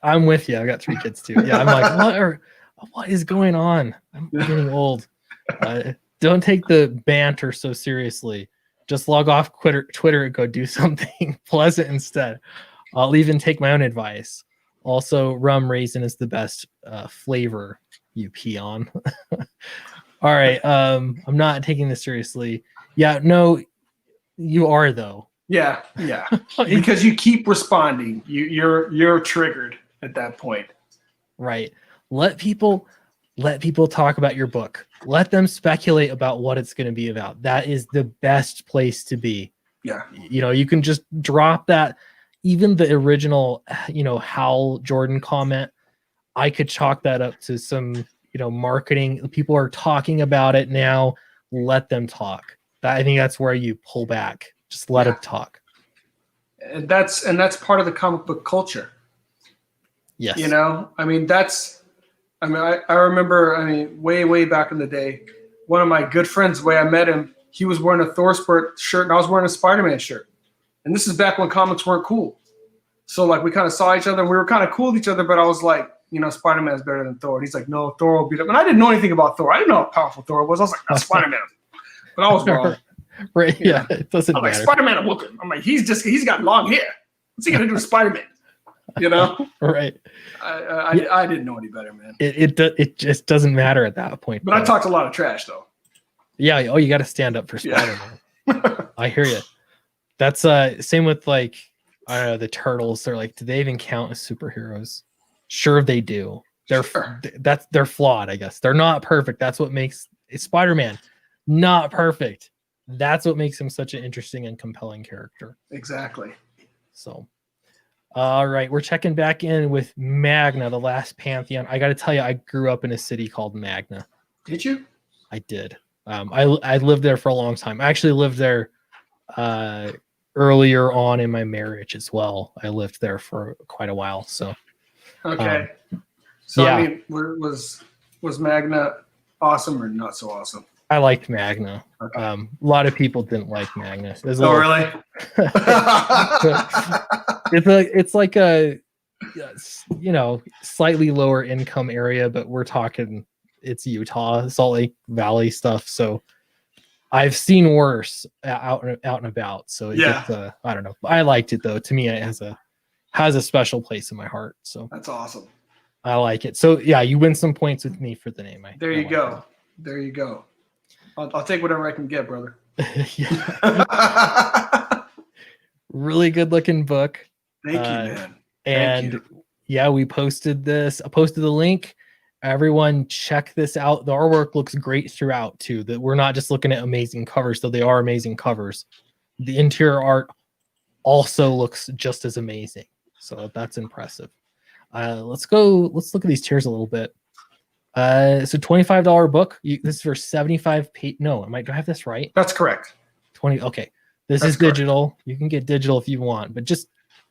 I'm with you. I got 3 kids too. Yeah. I'm like, what is going on? I'm getting old. Don't take the banter so seriously. Just log off Twitter and go do something pleasant instead. I'll even take my own advice. Also, rum raisin is the best flavor, you peon. All right. I'm not taking this seriously. Yeah, no, you are though. Yeah. Because you keep responding. You're triggered at that point. Right. Let people talk about your book. Let them speculate about what it's going to be about. That is the best place to be. Yeah. You can just drop that. Even the original, Hal Jordan comment, I could chalk that up to some, marketing. People are talking about it now. Let them talk. I think that's where you pull back. Just let them talk. And that's part of the comic book culture. Yes. I remember, way back in the day, one of my good friends, the way I met him, he was wearing a Thor shirt and I was wearing a Spider-Man shirt. And this is back when comics weren't cool. So like we kind of saw each other and we were kind of cool with each other, but I was like, Spider-Man is better than Thor. And he's like, no, Thor will beat up. And I didn't know anything about Thor. I didn't know how powerful Thor was. I was like, that's Spider-Man. But I was wrong. Right. Yeah. It doesn't matter. I'm like, Spider-Man will whoop him. I'm like, he's got long hair. What's he gonna do with Spider-Man? Right. I didn't know any better, man. It just doesn't matter at that point. But I talked a lot of trash though. Yeah. Oh, you got to stand up for Spider-Man. Yeah. I hear you. That's same with like, I don't know, the Turtles. They're like, do they even count as superheroes? Sure, they do. They're flawed, I guess. They're not perfect. That's what makes Spider-Man not perfect. That's what makes him such an interesting and compelling character. Exactly. So, all right, we're checking back in with Magna, the last Pantheon. I got to tell you, I grew up in a city called Magna. Did you? I did. I lived there for a long time. I actually lived there earlier on in my marriage as well. I lived there for quite a while. So, okay. Was Magna awesome or not so awesome? I liked Magna. Okay. A lot of people didn't like Magna. Really? It's like a slightly lower income area, but we're talking it's Utah, Salt Lake Valley stuff. So I've seen worse out and about. So I don't know. I liked it though. To me, it has a special place in my heart. So that's awesome. I like it. So yeah, you win some points with me for the name. There you go. There you go. I'll take whatever I can get, brother. Really good looking book. Thank you, man. And yeah, we posted this. I posted the link. Everyone check this out. The artwork looks great throughout too. That we're not just looking at amazing covers, though they are amazing covers. The interior art also looks just as amazing. So that's impressive. Let's look at these tiers a little bit. It's a $25 book. This is for 75 page. No, do I have this right? That's correct. 20. Okay. That's is digital. Correct. You can get digital if you want, but just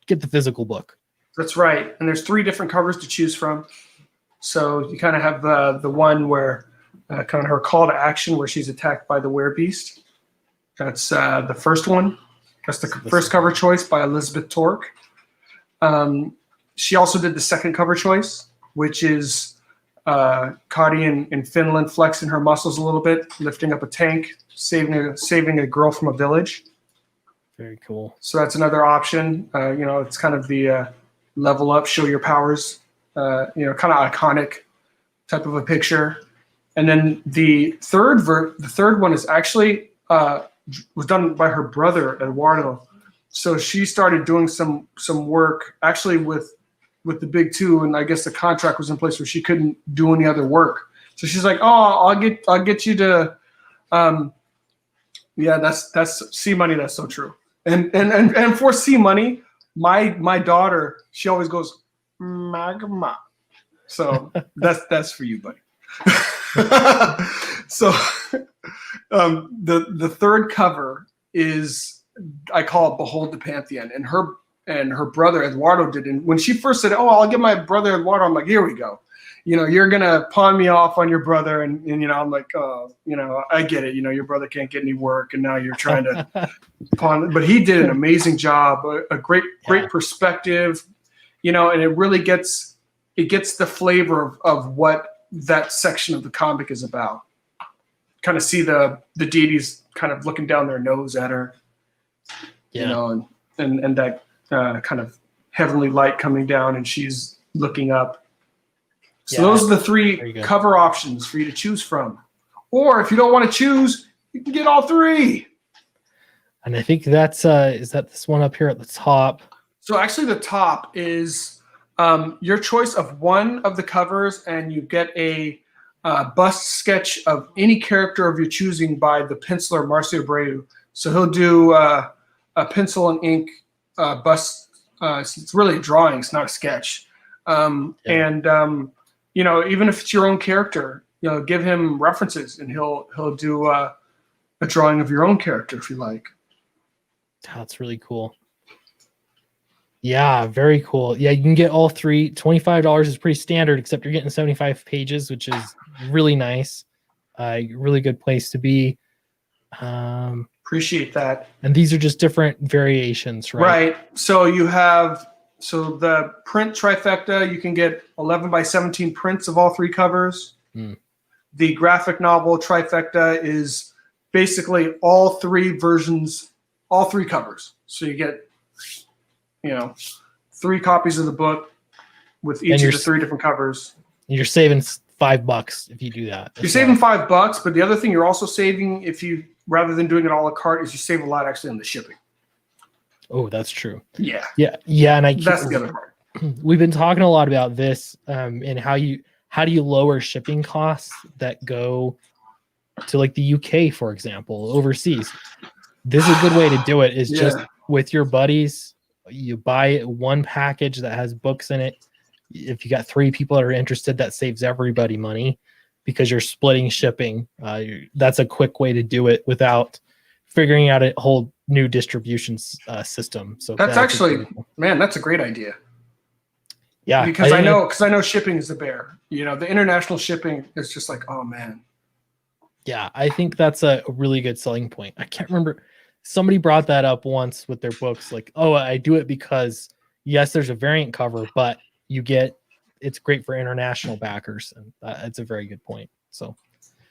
get the physical book. That's right. And there's 3 different covers to choose from. So you kind of have the one where kind of her call to action where she's attacked by the werebeast. That's the first one. That's the first cover choice by Elizabeth Torque. She also did the second cover choice, which is Kari in Finland flexing her muscles a little bit, lifting up a tank, saving a girl from a village. Very cool. So that's another option. It's kind of the level up, show your powers, kind of iconic type of a picture. And then the third one is actually was done by her brother Eduardo. So she started doing some work actually with the big two, and I guess the contract was in place where she couldn't do any other work. So she's like, "Oh, I'll get you to." Yeah, that's C Money. That's so true. And for C Money, my daughter, she always goes magma. So that's for you, buddy. So the third cover is, I call it Behold the Pantheon, and her brother Eduardo did. And when she first said, "Oh, I'll get my brother Eduardo," I'm like, "Here we go. You're gonna pawn me off on your brother," and I'm like, I get it. Your brother can't get any work, and now you're trying to pawn. But he did an amazing job, a great perspective, and it really gets the flavor of what that section of the comic is about. Kind of see the deities kind of looking down their nose at her, and that kind of heavenly light coming down, and she's looking up. So those are the three cover options for you to choose from. Or if you don't want to choose, you can get all three. And I think that's is that this one up here at the top? So actually the top is your choice of one of the covers, and you get a bust sketch of any character of your choosing by the penciler Marcio Abreu. So he'll do a pencil and ink bust. It's really a drawing. It's not a sketch. And even if it's your own character, give him references, and he'll do a drawing of your own character if you like. That's really cool. Yeah, very cool. Yeah, you can get all three. $25 is pretty standard, except you're getting 75 pages, which is really nice. Really good place to be. Appreciate that. And these are just different variations, right? Right. So you have the print trifecta. You can get 11 by 17 prints of all three covers. The graphic novel trifecta is basically all three versions, all three covers. So you get 3 copies of the book with each of the 3 different covers. You're saving $5 if you do that. You're saving $5, but the other thing you're also saving, if you rather than doing it a la carte, is you save a lot actually on the shipping. Oh, that's true. Yeah. And that's the other part. We've been talking a lot about this, and how do you lower shipping costs that go to like the UK, for example, overseas. This is a good way to do it. Is just with your buddies. You buy one package that has books in it. If you got 3 people that are interested, that saves everybody money because you're splitting shipping. That's a quick way to do it without figuring out a whole new distribution system. So that's actually, man, that's a great idea. Yeah, because I know shipping is a bear. The international shipping is just like, oh man. Yeah, I think that's a really good selling point. I can't remember. Somebody brought that up once with their books, like, oh, I do it because yes, there's a variant cover, but it's great for international backers, and that's a very good point. So,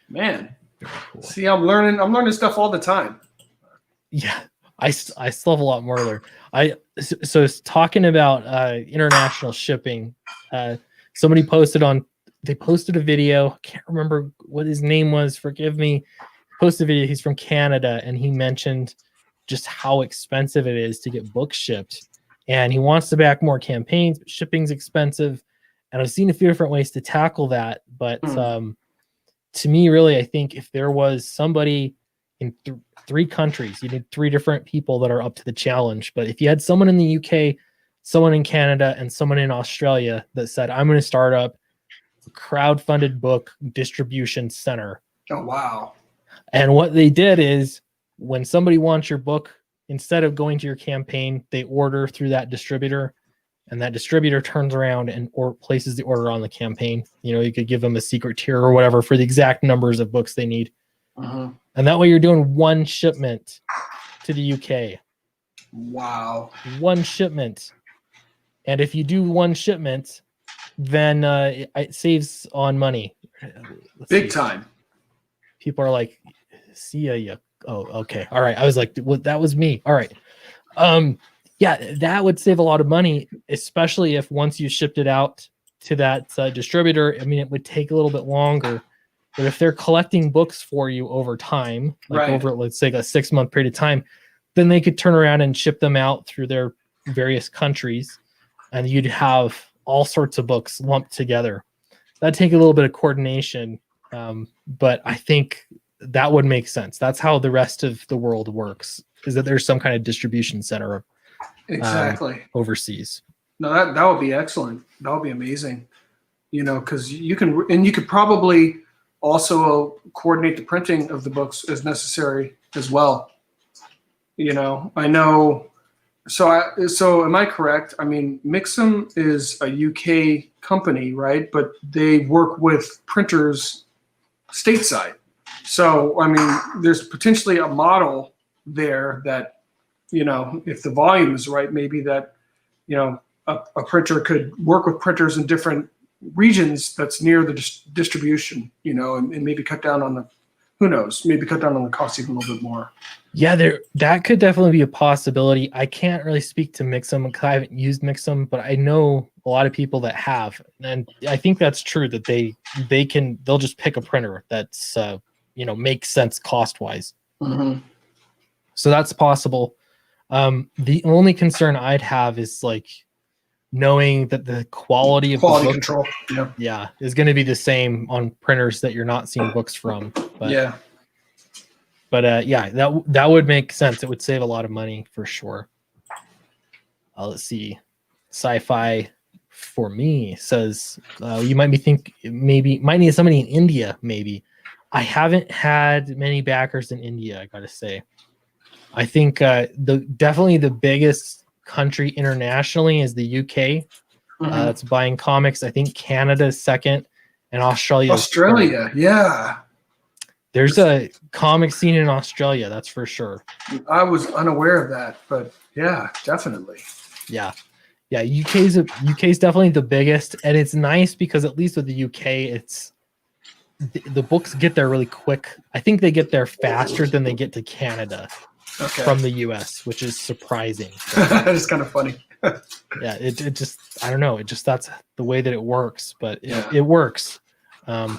man, cool. See, I'm learning stuff all the time. Yeah, I still have a lot more to learn. So talking about international shipping, somebody posted a video. I can't remember what his name was. Forgive me. Posted a video. He's from Canada, and he mentioned just how expensive it is to get books shipped, and he wants to back more campaigns, but shipping's expensive. And I've seen a few different ways to tackle that, but to me, really, I think if there was somebody in 3 countries, you need 3 different people that are up to the challenge. But if you had someone in the UK, someone in Canada, and someone in Australia that said, I'm going to start up a crowdfunded book distribution center. Oh, wow. And what they did is when somebody wants your book, instead of going to your campaign, they order through that distributor, and that distributor turns around or places the order on the campaign. You could give them a secret tier or whatever for the exact numbers of books they need. And that way you're doing one shipment to the UK. Wow. One shipment. And if you do one shipment, then it saves on money. Big time. People are like, see ya. Oh, okay. All right. I was like, well, that was me. All right. Yeah, that would save a lot of money, especially if once you shipped it out to that distributor. I mean, it would take a little bit longer, but if they're collecting books for you over time, like over, let's say, a 6-month period of time, then they could turn around and ship them out through their various countries, and you'd have all sorts of books lumped together. That'd take a little bit of coordination, but I think that would make sense. That's how the rest of the world works, is that there's some kind of distribution center overseas. No, that would be excellent. That would be amazing. Because you could probably also coordinate the printing of the books as necessary as well. I know. So am I correct? I mean, Mixam is a UK company, right? But they work with printers stateside. So, I mean, there's potentially a model there that, if the volume is right, maybe that, a printer could work with printers in different regions that's near the distribution, and maybe cut down on maybe cut down on the cost even a little bit more. Yeah, that could definitely be a possibility. I can't really speak to Mixam because I haven't used Mixam, but I know a lot of people that have, and I think that's true, that they'll just pick a printer that's makes sense cost wise. Mm-hmm. So that's possible. The only concern I'd have is like knowing that the quality of quality the book, control, is going to be the same on printers that you're not seeing books from. But, that would make sense. It would save a lot of money for sure. Let's see. Sci-fi for me says you might might need somebody in India. Maybe I haven't had many backers in India, I gotta say. I think definitely the biggest country internationally is the UK. Mm-hmm. That's buying comics. I think Canada is second, and Australia. Yeah. There's a comic scene in Australia, that's for sure. I was unaware of that, but yeah, definitely. Yeah. UK's definitely the biggest, and it's nice because at least with the UK, it's the books get there really quick. I think they get there faster than they get to Canada from the US, which is surprising. It's kind of funny. Yeah, it just, I don't know, that's the way that it works, but it works. So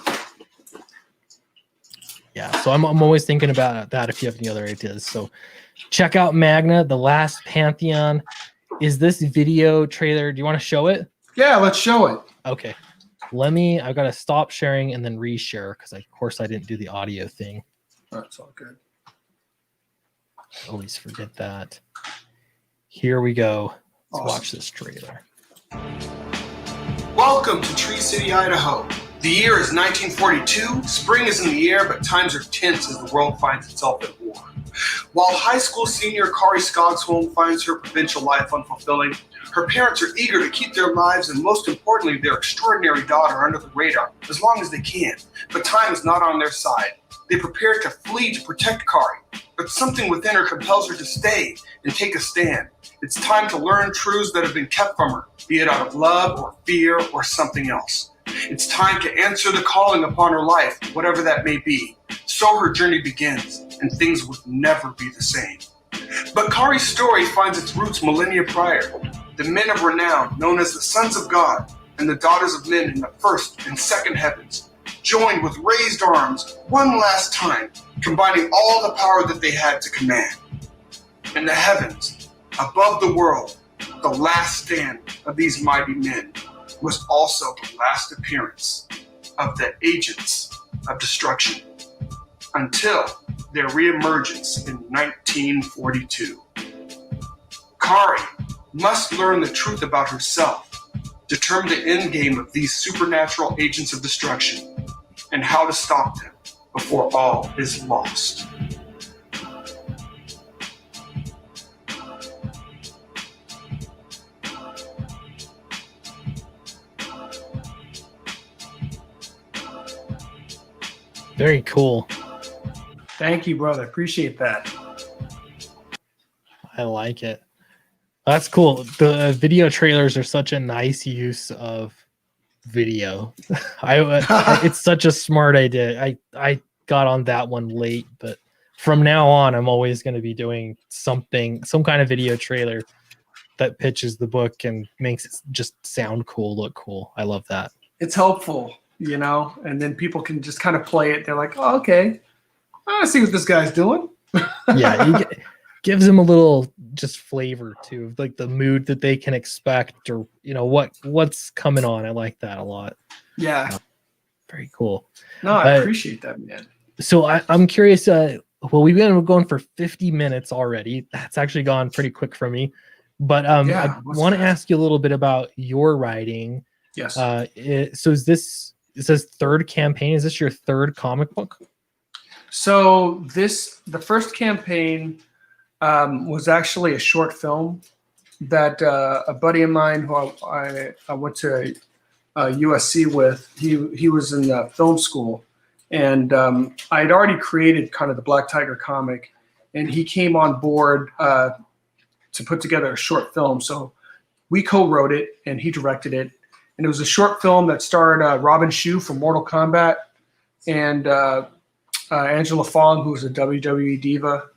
I'm always thinking about that if you have any other ideas. So check out Magna, The Last Pantheon. Is this video trailer, do you want to show it? Yeah, let's show it. Okay. I've got to stop sharing and then reshare because of course I didn't do the audio thing. That's all good. I always forget that. Here we go. Let's watch this trailer. Welcome to Tree City, Idaho. The year is 1942. Spring is in the air, but times are tense as the world finds itself at war. While high school senior Kari Skogsholm finds her provincial life unfulfilling, her parents are eager to keep their lives and, most importantly, their extraordinary daughter under the radar as long as they can. But time is not on their side. They prepare to flee to protect Kari, but something within her compels her to stay and take a stand. It's time to learn truths that have been kept from her, be it out of love or fear or something else. It's time to answer the calling upon her life, whatever that may be. So her journey begins, and things would never be the same. But Kari's story finds its roots millennia prior. The men of renown, known as the sons of God, and the daughters of men in the first and second heavens, joined with raised arms one last time, combining all the power that they had to command. In the heavens, above the world, the last stand of these mighty men was also the last appearance of the agents of destruction, until their reemergence in 1942. Kari must learn the truth about herself, determine the end game of these supernatural agents of destruction, and how to stop them before all is lost. Very cool. Thank you, brother. Appreciate that. I like it. That's cool. The video trailers are such a nice use of video. It's such a smart idea. I got on that one late, but from now on, I'm always going to be doing some kind of video trailer that pitches the book and makes it just sound cool, look cool. I love that. It's helpful, and then people can just kind of play it. They're like, oh, okay, I see what this guy's doing. Yeah, gives them a little just flavor too, like the mood that they can expect, or what's coming on. I like that a lot. Yeah, very cool. No, I appreciate that, man. So I'm curious. Well, we've been going for 50 minutes already. That's actually gone pretty quick for me. But I want to ask you a little bit about your writing. Yes. So it says third campaign. Is this your third comic book? So the first campaign was actually a short film that a buddy of mine who I went to USC with, he was in film school, and I had already created kind of the Black Tiger comic, and he came on board to put together a short film. So we co-wrote it and he directed it. And it was a short film that starred Robin Shue from Mortal Kombat and Angela Fong, who was a WWE diva.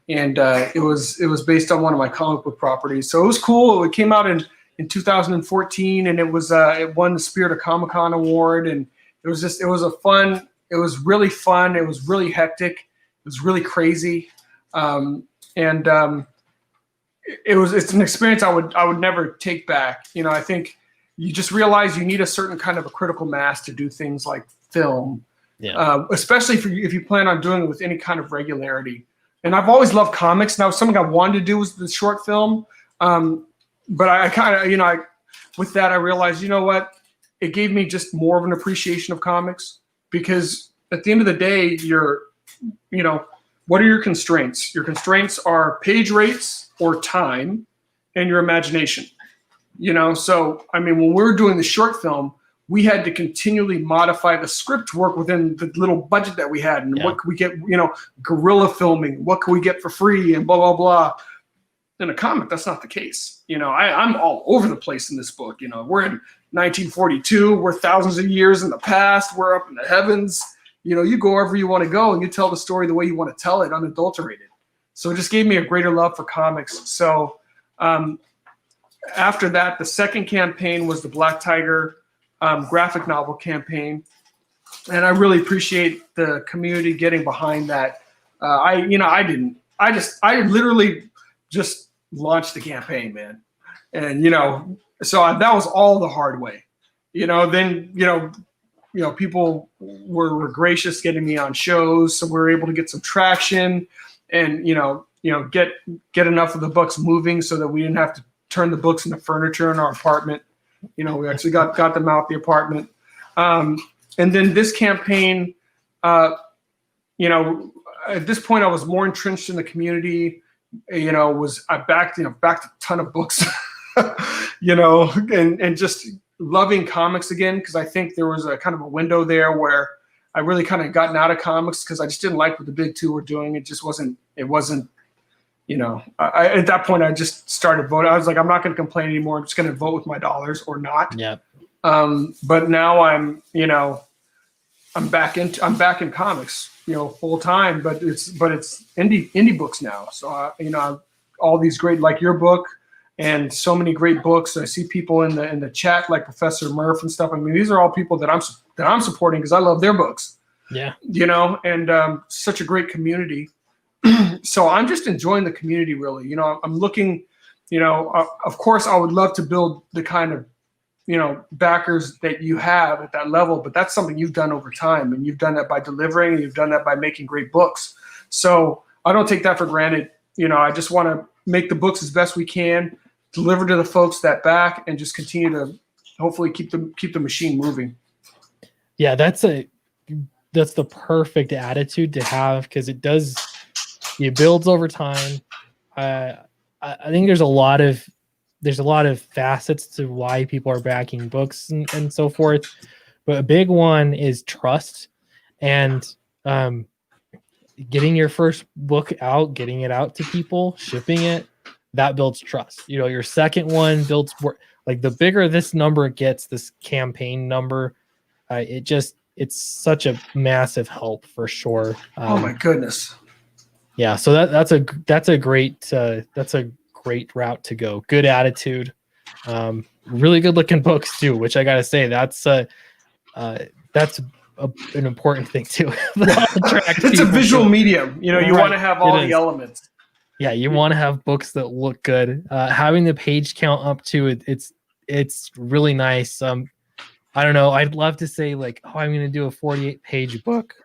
And it was based on one of my comic book properties. So it was cool. It came out in 2014, and it won the Spirit of Comic-Con award. And it was really fun. It was really hectic. It was really crazy. It's an experience I would never take back. I think you just realize you need a certain kind of a critical mass to do things like film, especially if you plan on doing it with any kind of regularity. And I've always loved comics. Now, something I wanted to do was the short film, but I kind of, with that, I realized, what, it gave me just more of an appreciation of comics, because at the end of the day, what are your constraints? Your constraints are page rates or time and your imagination. So, when we were doing the short film, we had to continually modify the script to work within the little budget that we had. And what could we get, guerrilla filming, what could we get for free, and blah, blah, blah. In a comic, that's not the case. I'm all over the place in this book. We're in 1942, we're thousands of years in the past, we're up in the heavens. You go wherever you want to go and you tell the story the way you want to tell it, unadulterated. So it just gave me a greater love for comics. So after that, the second campaign was the Black Tiger graphic novel campaign. And I really appreciate the community getting behind that. I literally just launched the campaign, man. And, so that was all the hard way. Then, people were gracious getting me on shows. So we were able to get some traction and, get enough of the books moving so that we didn't have to turn the books into furniture in our apartment. We actually got them out the apartment. And then this campaign, at this point I was more entrenched in the community, I backed a ton of books, and just loving comics again. Cause I think there was a kind of a window there where I really kind of gotten out of comics because I just didn't like what the big two were doing. It wasn't, at that point I just started voting. I was like, I'm not going to complain anymore. I'm just going to vote with my dollars or not. Yeah. But now I'm back in comics, full time, but it's indie books now. So, all these great, like your book and so many great books. I see people in the chat, like Professor Murph and stuff. These are all people that I'm supporting because I love their books. Yeah. And such a great community. So I'm just enjoying the community, really. I'm looking, of course I would love to build the kind of, backers that you have at that level, but that's something you've done over time, and you've done that by delivering, and you've done that by making great books. So I don't take that for granted. I just want to make the books as best we can, deliver to the folks that back, and just continue to hopefully keep the machine moving. Yeah, that's the perfect attitude to have, because it builds over time. I think there's a lot of facets to why people are backing books and so forth, but a big one is trust, and getting your first book out, getting it out to people, shipping it, that builds trust. Your second one builds Like the bigger this number gets, this campaign number, it's such a massive help for sure. Oh my goodness. Yeah, so that's a great route to go. Good attitude, really good looking books too, which I gotta say that's an important thing too. It's a visual medium, you want to have all the elements. Yeah, you want to have books that look good. Having the page count up to it's really nice. I don't know. I'd love to say like, oh, I'm going to do a 48-page book.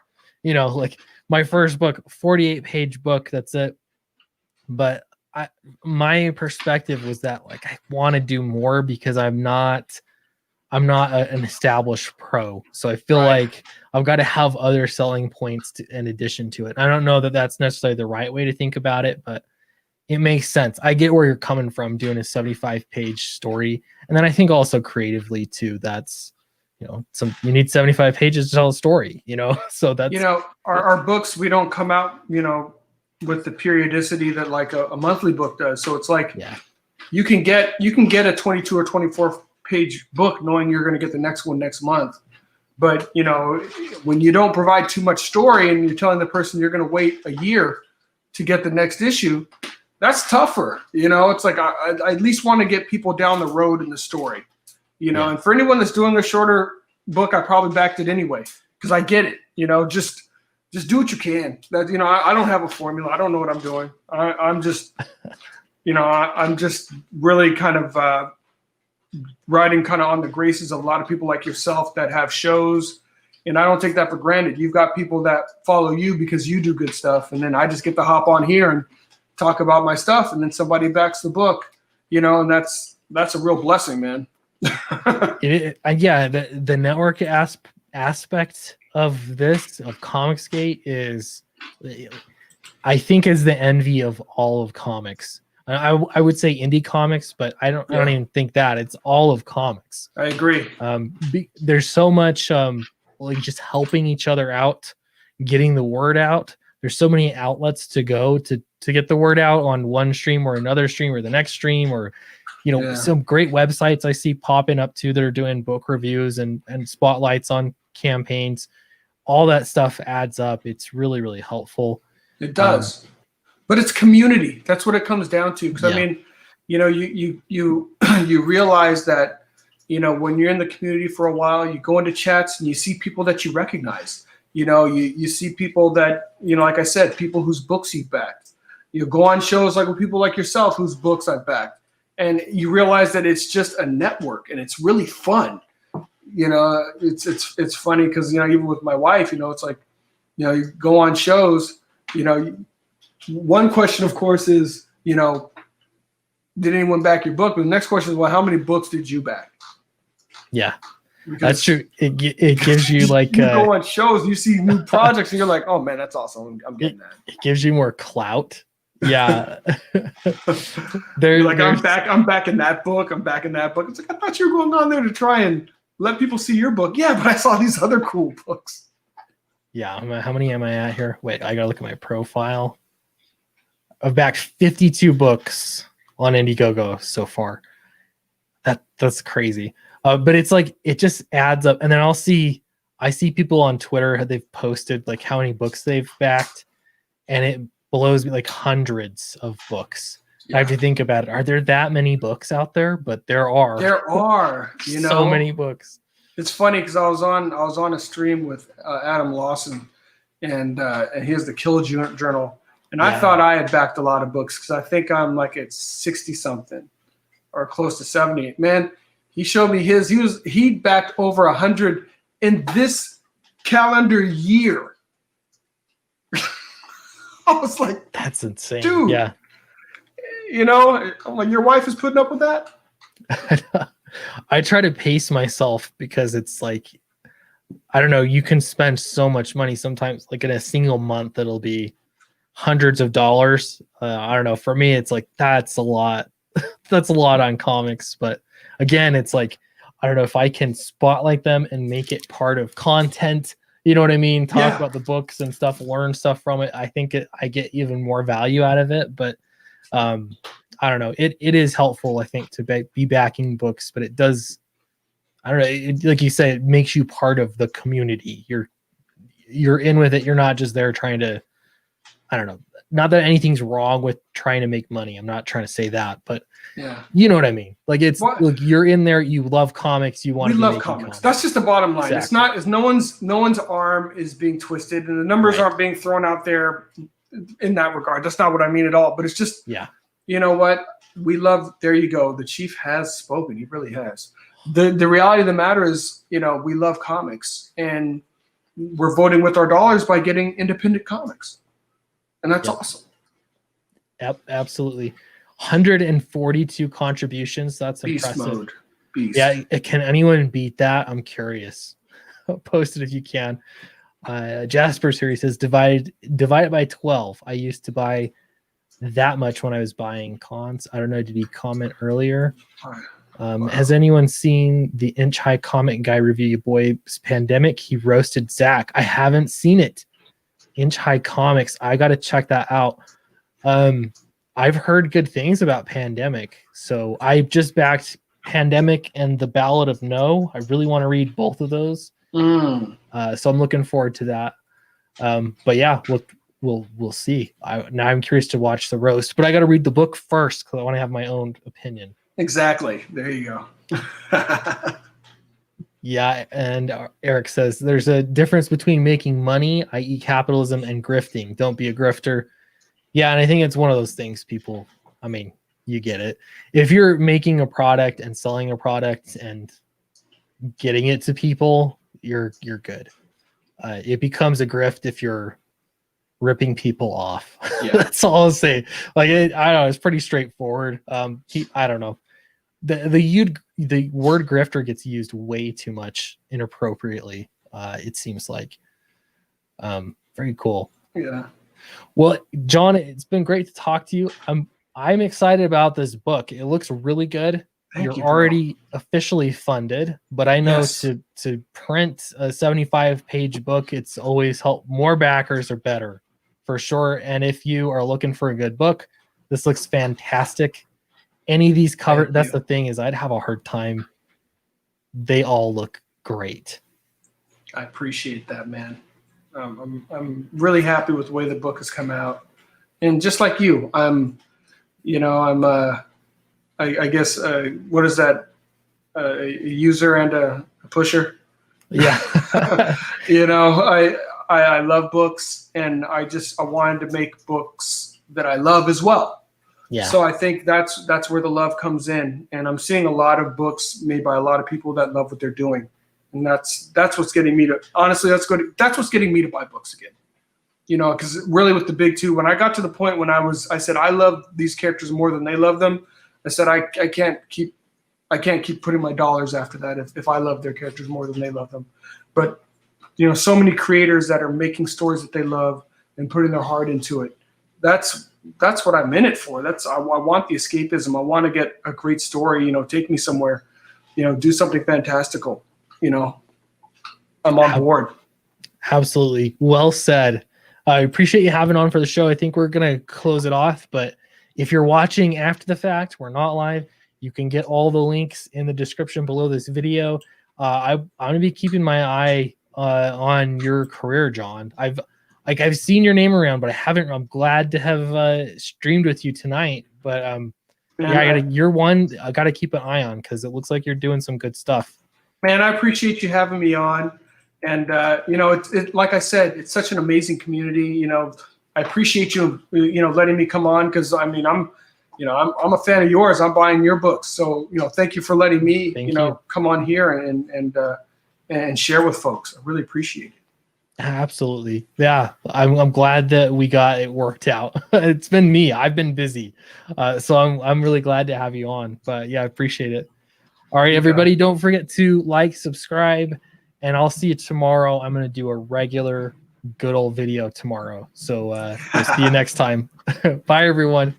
Like my first book, 48-page book. That's it. But my perspective was that like I want to do more because I'm not an established pro. So I feel like I've got to have other selling points in addition to it. I don't know that that's necessarily the right way to think about it, but it makes sense. I get where you're coming from doing a 75-page story. And then I think also creatively too, that's, you need 75 pages to tell a story, so that's, our books, we don't come out, with the periodicity that like a monthly book does. So it's like, you can get a 22 or 24 page book knowing you're going to get the next one next month. But, when you don't provide too much story and you're telling the person you're going to wait a year to get the next issue, that's tougher. It's like, I at least want to get people down the road in the story, and for anyone that's doing a shorter book, I probably backed it anyway, because I get it, just do what you can. That, I don't have a formula. I don't know what I'm doing. I'm just, I'm just really kind of riding kind of on the graces of a lot of people like yourself that have shows. And I don't take that for granted. You've got people that follow you because you do good stuff. And then I just get to hop on here and talk about my stuff. And then somebody backs the book, and that's a real blessing, man. The network aspect of this, of Comicsgate, is, I think, is the envy of all of comics. I would say indie comics, but I don't even think that. It's all of comics. I agree. There's so much like just helping each other out, getting the word out. There's so many outlets to go to get the word out on one stream or another stream or the next stream, or some great websites I see popping up too that are doing book reviews and spotlights on campaigns. All that stuff adds up. It's really, really helpful. It does. But it's community. That's what it comes down to. Because I mean, you realize that, when you're in the community for a while, you go into chats and you see people that you recognize. You see people that, like I said, people whose books you've backed. You go on shows like with people like yourself whose books I've backed. And you realize that it's just a network and it's really fun. It's funny because, even with my wife, it's like, you go on shows, one question, of course, is, did anyone back your book? But the next question is, well, how many books did you back? Yeah, because that's true. It gives you like you go on shows, you see new projects, and you're like, oh man, that's awesome. I'm getting that. It gives you more clout. Yeah. You're like, I'm back in that book. I'm back in that book. It's like, I thought you were going on there to try and let people see your book. Yeah, but I saw these other cool books. Yeah. How many am I at here? Wait, I gotta look at my profile. I've backed 52 books on Indiegogo so far. That's crazy. But it's like, it just adds up. And then I see people on Twitter, they've posted like how many books they've backed, and it blows me, like hundreds of books. Yeah. I have to think about it. Are there that many books out there? But there are. There are, so many books. It's funny because I was on a stream with Adam Lawson, and he has the Kill Journal. And I thought I had backed a lot of books because I think I'm like at 60 something or close to 70. Man, he showed me his. He backed over 100 in this calendar year. I was like, that's insane, dude. Yeah, I'm like, your wife is putting up with that. I try to pace myself because it's like, I don't know. You can spend so much money sometimes. Like in a single month, it'll be hundreds of dollars. I don't know. For me, it's like that's a lot. That's a lot on comics. But again, it's like, I don't know if I can spotlight them and make it part of content. You know what I mean? Talk about the books and stuff, learn stuff from it. I think I get even more value out of it. But I I don't know. It is helpful, I think, to be backing books, but it does. I don't know. Like you say, it makes you part of the community. You're in with it. You're not just there trying to. I don't know. Not that anything's wrong with trying to make money. I'm not trying to say that, but yeah, you know what I mean. Like it's like you're in there. You love comics. You want. We love comics. That's just the bottom line. Exactly. It's not. It's no one's arm is being twisted, and the numbers aren't being thrown out there in that regard. That's not what I mean at all. But it's just you know what we love. There you go. The chief has spoken. He really has. The reality of the matter is, you know, we love comics, and we're voting with our dollars by getting independent comics. And that's awesome. Yep, absolutely. 142 contributions. That's Beast impressive. Mode. Beast. Yeah, can anyone beat that? I'm curious. Post it if you can. Jasper's here. He says divide it by 12. I used to buy that much when I was buying cons. I don't know. Did he comment earlier? Has anyone seen the Inch High Comic Guy review? Your boy's Pandemic. He roasted Zach. I haven't seen it. Inch High Comics. I got to check that out. I've heard good things about Pandemic, so I just backed Pandemic and The Ballad of No. I really want to read both of those. So I'm looking forward to that. But yeah, we'll see. Now I'm curious to watch the roast, but I got to read the book first because I want to have my own opinion. Exactly. There you go. Yeah, and Eric says there's a difference between making money, i.e. capitalism, and grifting. Don't be a grifter. Yeah, and I think it's one of those things people, I mean, you get it. If you're making a product and selling a product and getting it to people, you're good. It becomes a grift if you're ripping people off. Yeah. That's all I'll say. Like, I don't know, it's pretty straightforward. I don't know. The word grifter gets used way too much inappropriately. It seems like. Very cool. Yeah. Well, John, it's been great to talk to you. I'm excited about this book. It looks really good. You're already officially funded, but I know to print a 75-page book, it's always help. More backers are better, for sure. And if you are looking for a good book, this looks fantastic. Any of these cover, that's the thing, is I'd have a hard time. They all look great. I appreciate that, man. I'm really happy with the way the book has come out, and just like you, I guess what is that? A user and a pusher. Yeah. I love books, and I wanted to make books that I love as well. Yeah. So I think that's where the love comes in, and I'm seeing a lot of books made by a lot of people that love what they're doing. And that's what's getting me to, honestly, that's what's getting me to buy books again. Because really with the big two, when I got to the point when I said, I love these characters more than they love them. I said, I can't keep putting my dollars after that if I love their characters more than they love them. But, so many creators that are making stories that they love and putting their heart into it. That's what I'm in it for. I want the escapism. I want to get a great story, take me somewhere, do something fantastical. I'm on board. Absolutely. Well said. I appreciate you having on for the show. I think we're going to close it off, but if you're watching after the fact, we're not live. You can get all the links in the description below this video. I'm going to be keeping my eye on your career, John. I've seen your name around, but I'm glad to have streamed with you tonight, but you're one I got to keep an eye on because it looks like you're doing some good stuff. Man, I appreciate you having me on, and like I said, it's such an amazing community. I appreciate you, letting me come on because I'm a fan of yours. I'm buying your books, so thank you for letting me, come on here and share with folks. I really appreciate it. Absolutely, yeah. I'm glad that we got it worked out. It's been me. I've been busy, so I'm really glad to have you on. But yeah, I appreciate it. All right, everybody, don't forget to like, subscribe, and I'll see you tomorrow. I'm going to do a regular good old video tomorrow. So we'll see you next time. Bye, everyone.